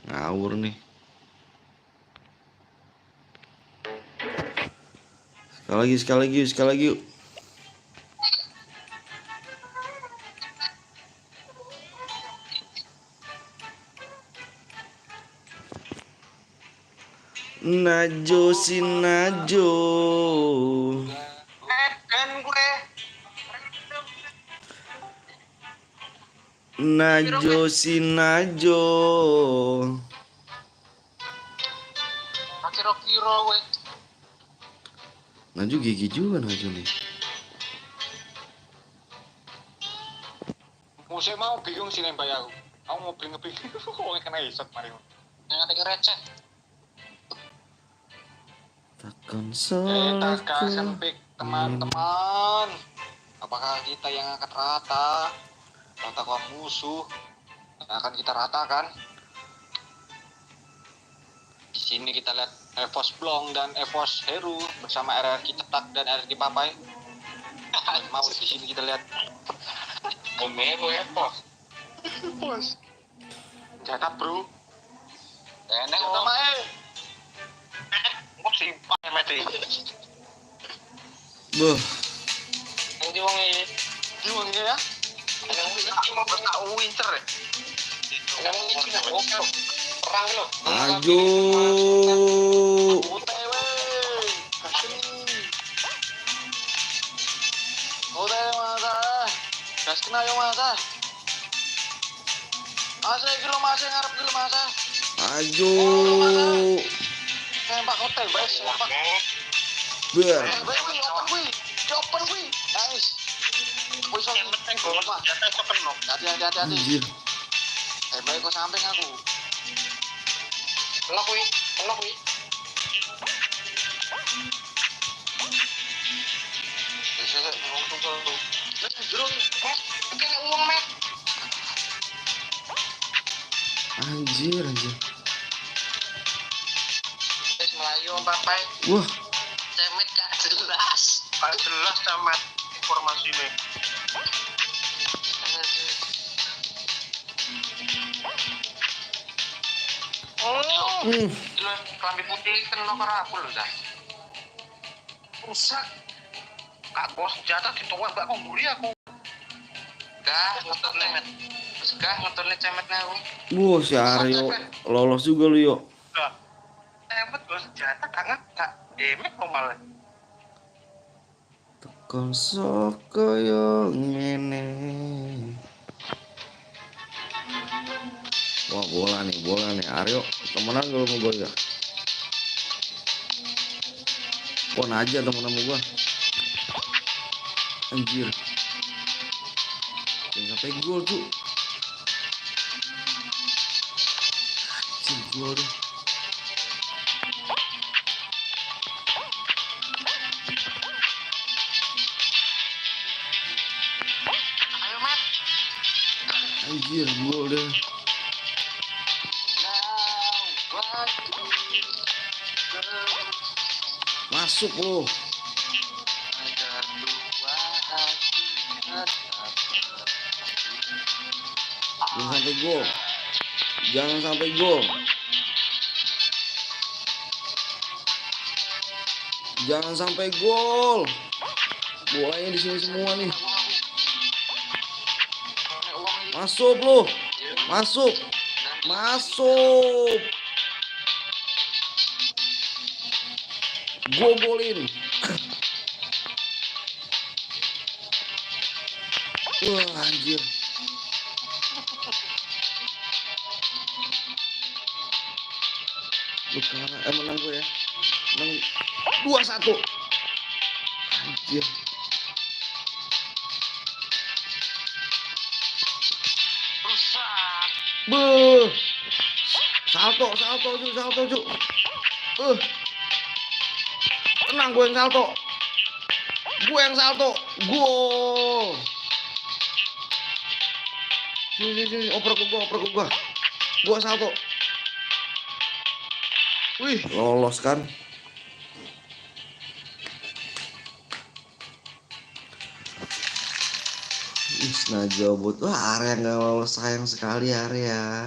Ngawur nih. Sekali lagi yuk. Najo si Najo. Dan gue. Najo si Najo. Kira-kira weh. Najo gigi juga Najo nih. Musik mau bingung sih nembak aku. Aku mau ngebring. Kok kena isot mari. Yang ada receh. Takkan Kita salahku. sempit teman-teman. Apakah kita yang akan rata kaum musuh yang akan kita ratakan? Di sini kita lihat Evos Blong dan Evos Heru bersama RRQ Cetak dan RRQ Papai. Mau di sini kita lihat Om Heru ya, Bos. bos. Jatah bro. Enak Sama Kok simpan ya mati. Boh, Nanti wong iki diwangi ya. mau tak winter. Yang ini opo. Perang lo. Najo. UTW. Kasih Masa iki lo masa ngarep iki lo masa. Ajo. Tembak hotel, guys. Tembak. Ber. Baik, wih, open wih. Open wih. Nice. Wih, so. Cemet yang gue senjata itu penuh. Hati. Anjir. Baik kok samping aku. Pelok wih. Saya tunggu. Jeruk. Kena uang, Met. Anjir. Wis Melayu, Papai. Wah. Cemet gak jelas. Gak jelas, Cemet. Informasi ini. Oh, Hmm. lu kelambi putih kena karo aku lho, Zah. Rusak. Kak bos jatuh dituwak mbak kumburi aku. Gah, ngetutne met. Wis gah ngetutne cemetnya aku. Wah, si Aryo lolos juga lu, yo. Gah. Cemet gue senjata kangen gak demet kok malah. Tekan kaya ngene. Wah, bola nih. Aryo, temenan gak lu sama gua ya? Pon aja temen sama gua. Anjir. Jangan sampai gol tuh. Anjir, gol deh. Ayo met. Anjir, gol deh. Masuk lo. Ada dua hati Jangan sampai gol. Jangan sampai gol. Bolanya di sini semua nih. Masuk lo. Masuk. Golin. Wah, anjir. Lu kalah, menang gue ya. Menang 2-1. Anjir. rusak. Beuh. Salto, Cuk. Tenang, gue yang salto. Gol. Sini, oper ke gua. Gua salto. Wih, lolos kan? Nah, jobot. Wah, area nggak lolos, sayang sekali area.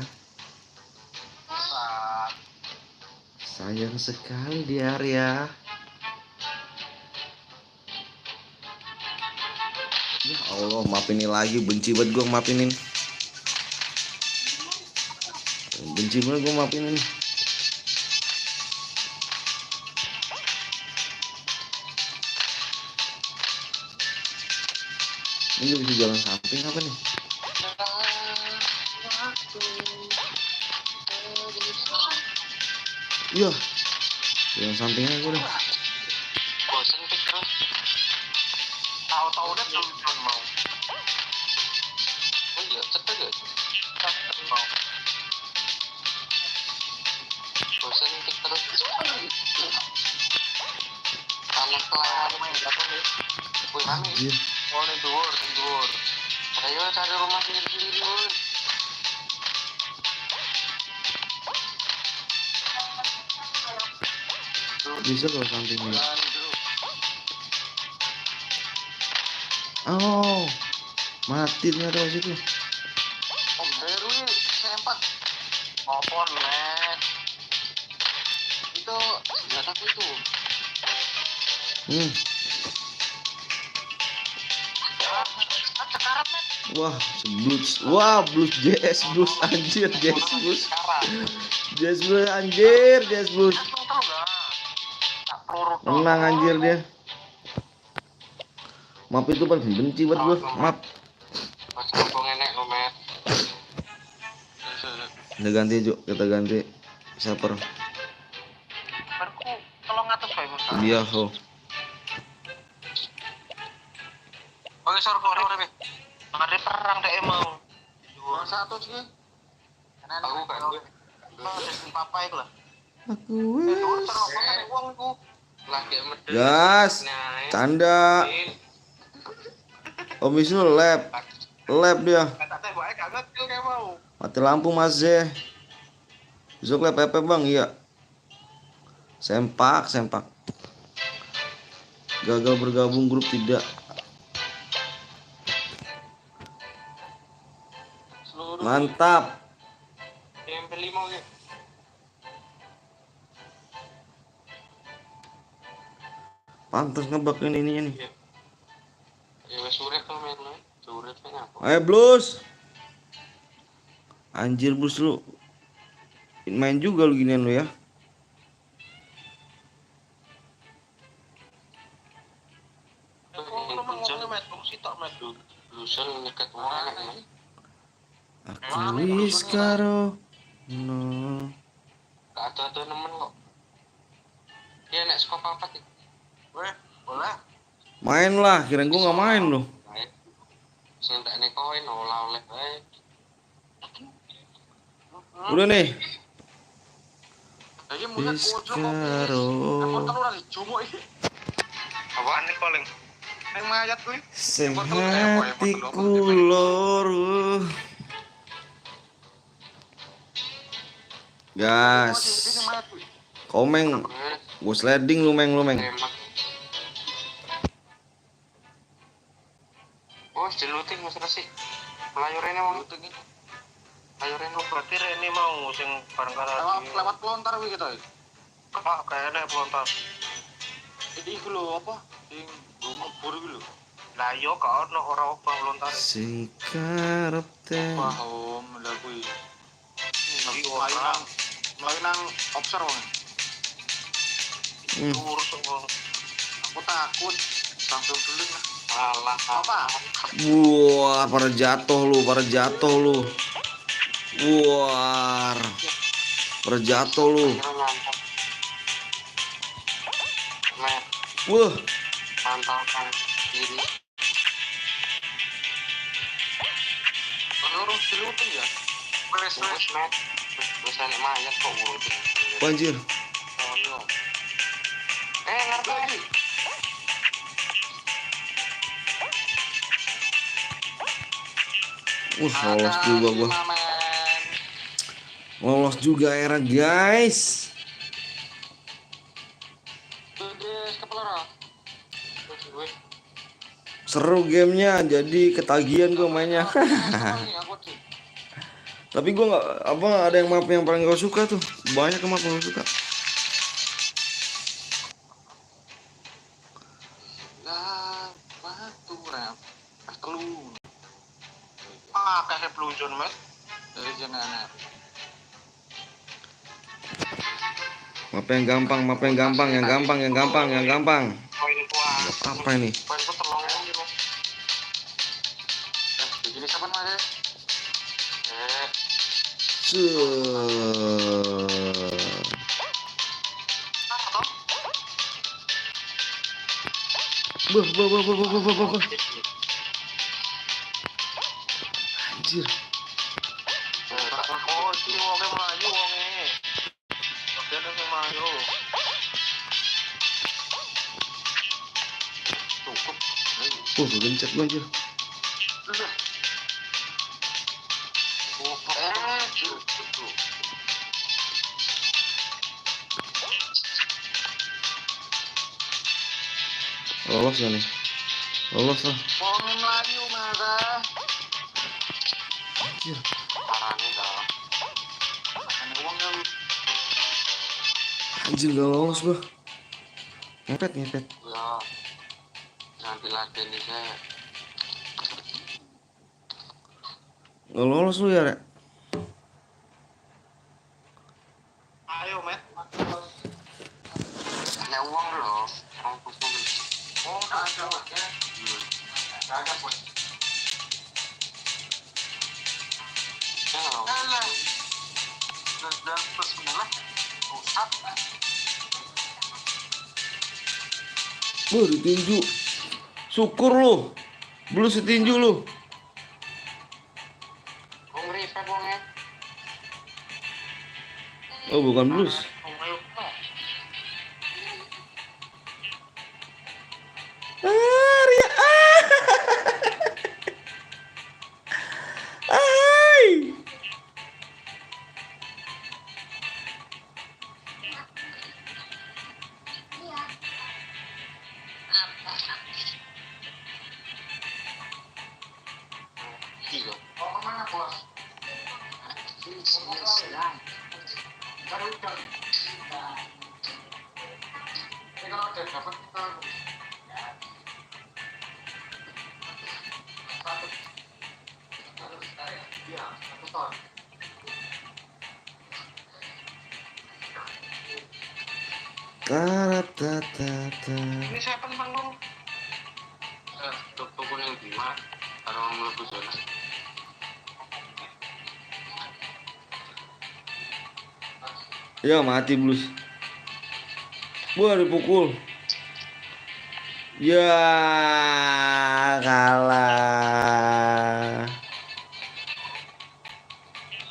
Sayang sekali di area. Ya Allah, maafin ini lagi. Benci banget gue maafinin. Benci banget gue maafinin. Ini bisa jalan samping apa nih? Iya, jalan sampingnya gue udah. Bosen pik terus. Tahu-tahu udah belum mau. Oh iya, cetek ya. Cetek mau. Bosen pik terus. Anak pelayan main apa nih? Wih kami. Anjir. Oh ini dhuwur. Ayo cari rumah sendiri dulu. Bisa kalau sampingnya. Oh, mati ternyata situ. Oh baru nih sempat. Opon nek. Itu senjataku itu. Sekarat nek. Wah, blues jazz blues anjir, jazz blues anjir, jazz blues. Menang anjir dia. Map itu paling benci buat gue, map. Pas kampung enek lo met. Kita ganti Juk, kita ganti saper. Berku kalau ngatus bae Mas. Dia ho. Oke, sore be. Mari perang dek mau. 2-1 sih. Aku kan gue. Jadi papa iku lah. Aku Terus wis. makan uang iku. Lagi medeni. Gas. Canda. Om Wisnu lab dia. Kata teh bae kagak kill kayak mau. Mati lampu Mas Z. Besok lab PP Bang, iya. Sempak. Gagal bergabung grup tidak. Seluruh Mantap. MP5 gitu. Pantas ngebak ininya nih. Ya wes sore tuh main lo. Sore tuh apa? Ayo Blues. Anjir Blues lu. Main juga lu ginian lu ya. Aku wis karo no. Ada nemen kok. Dia nek skop apa sih? Weh, boleh. Main lah, kirain gua nggak main loh. Sing tak nek koin olah oleh bae. Udah nih. Lagi mulut Wis kocok karo. kok. Telur lagi jumuk iki. Apaan nih paling? Neng mayat kuwi. Sing hatiku loro. Gas. Ini mayat kuwi. Komeng. Gua sliding lu meng. Emak. Oh, diluting Mas Resi. Melayu rene mau luting ini. Melayu rene berarti rene mau sing bareng karo Lewat pelontar kuwi gitu. Kak kayaknya pelontar. Iki iku lho apa? Sing gumubur iku lho. Lah yo gak ono ora obah pelontar. Sing karep teh. Paham lha kuwi. Tapi Mlayu nang obser wong. urus kok. Aku takut langsung dulu lah. Alah Apa? Wah, pada jatuh lu. Wah. Pada jatuh lu. Kira mantap. Met, Wah, pantaukan diri. Lurus diluting ya. Wes met. Wes nek mayat kok urutin. anjir. Oh yo. Ngerti lagi. Lolos juga gua. Lolos juga era guys. Seru gamenya, jadi ketagihan gua mainnya. Tapi gua nggak apa ada yang map yang paling gak suka tuh. Banyak yang map yang gak suka. Lah, batu rem. Telu. Kayak peluncur met. Dari jenengan. Map yang gampang. Poin tua. Apa ini? Poin itu terlalu gitu. Begini kapan Mas? Bah. Anjir. Oh, si wonge melayu wonge. Oke, ada yang melayu. Cukup. Gencet gua anjir. Cukup. Lolos gak nih? Lolos lah. Wonge melayu Mas. Anjir. Parane dah. Ini wongnya Anjir gak lolos gua. Ngepet. Ya. Nanti latihan nih saya. Gak lolos lu ya, Rek? Ayo, Met. Ada uang loh. Oh, ada. Ada, Boy. 99+9 Ustaz. Ditinju. Syukur lu. Blues ditinju lu. Bung respect bung ya. Oh, bukan blues. Bung lupa. Ria. Ai. Tiga. Oh, kemana bos? Cari udang. Ini kalau ada dapat kita iya, 1 ton. Karatatata. Ini saya bang bung. Toko kuning lima. Kalau melebu zona. Ya mati blues. Dipukul. Ya kalah.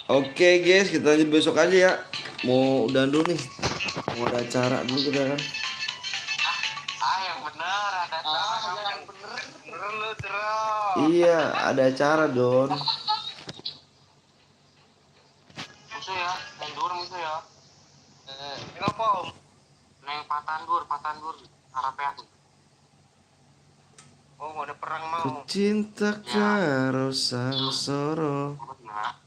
Oke guys, kita lanjut besok aja ya. Mau udah dulu nih. Mau ada acara dulu kita kan. Yang bener ada yang bener lu terus. Iya, ada acara Don. Musuh ya, main dur musuh ya. Kenapa om? Neng patan dur harape aku. Oh, mau ada perang mau. Ku cinta karo sangsara. Nah.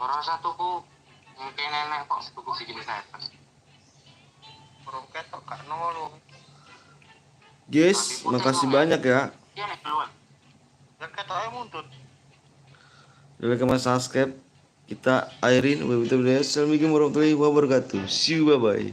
Orang satuku mungkin nenek kok tuku bikin saya. Orang ketok gak nolong. Guys, makasih banyak ya. Iya nih duluan. Ya ketoknya muntut. Udah like sama subscribe. Kita akhirin. Wabillahi taufiq wal hidayah. Assalamualaikum warahmatullahi wabarakatuh. See you, bye bye.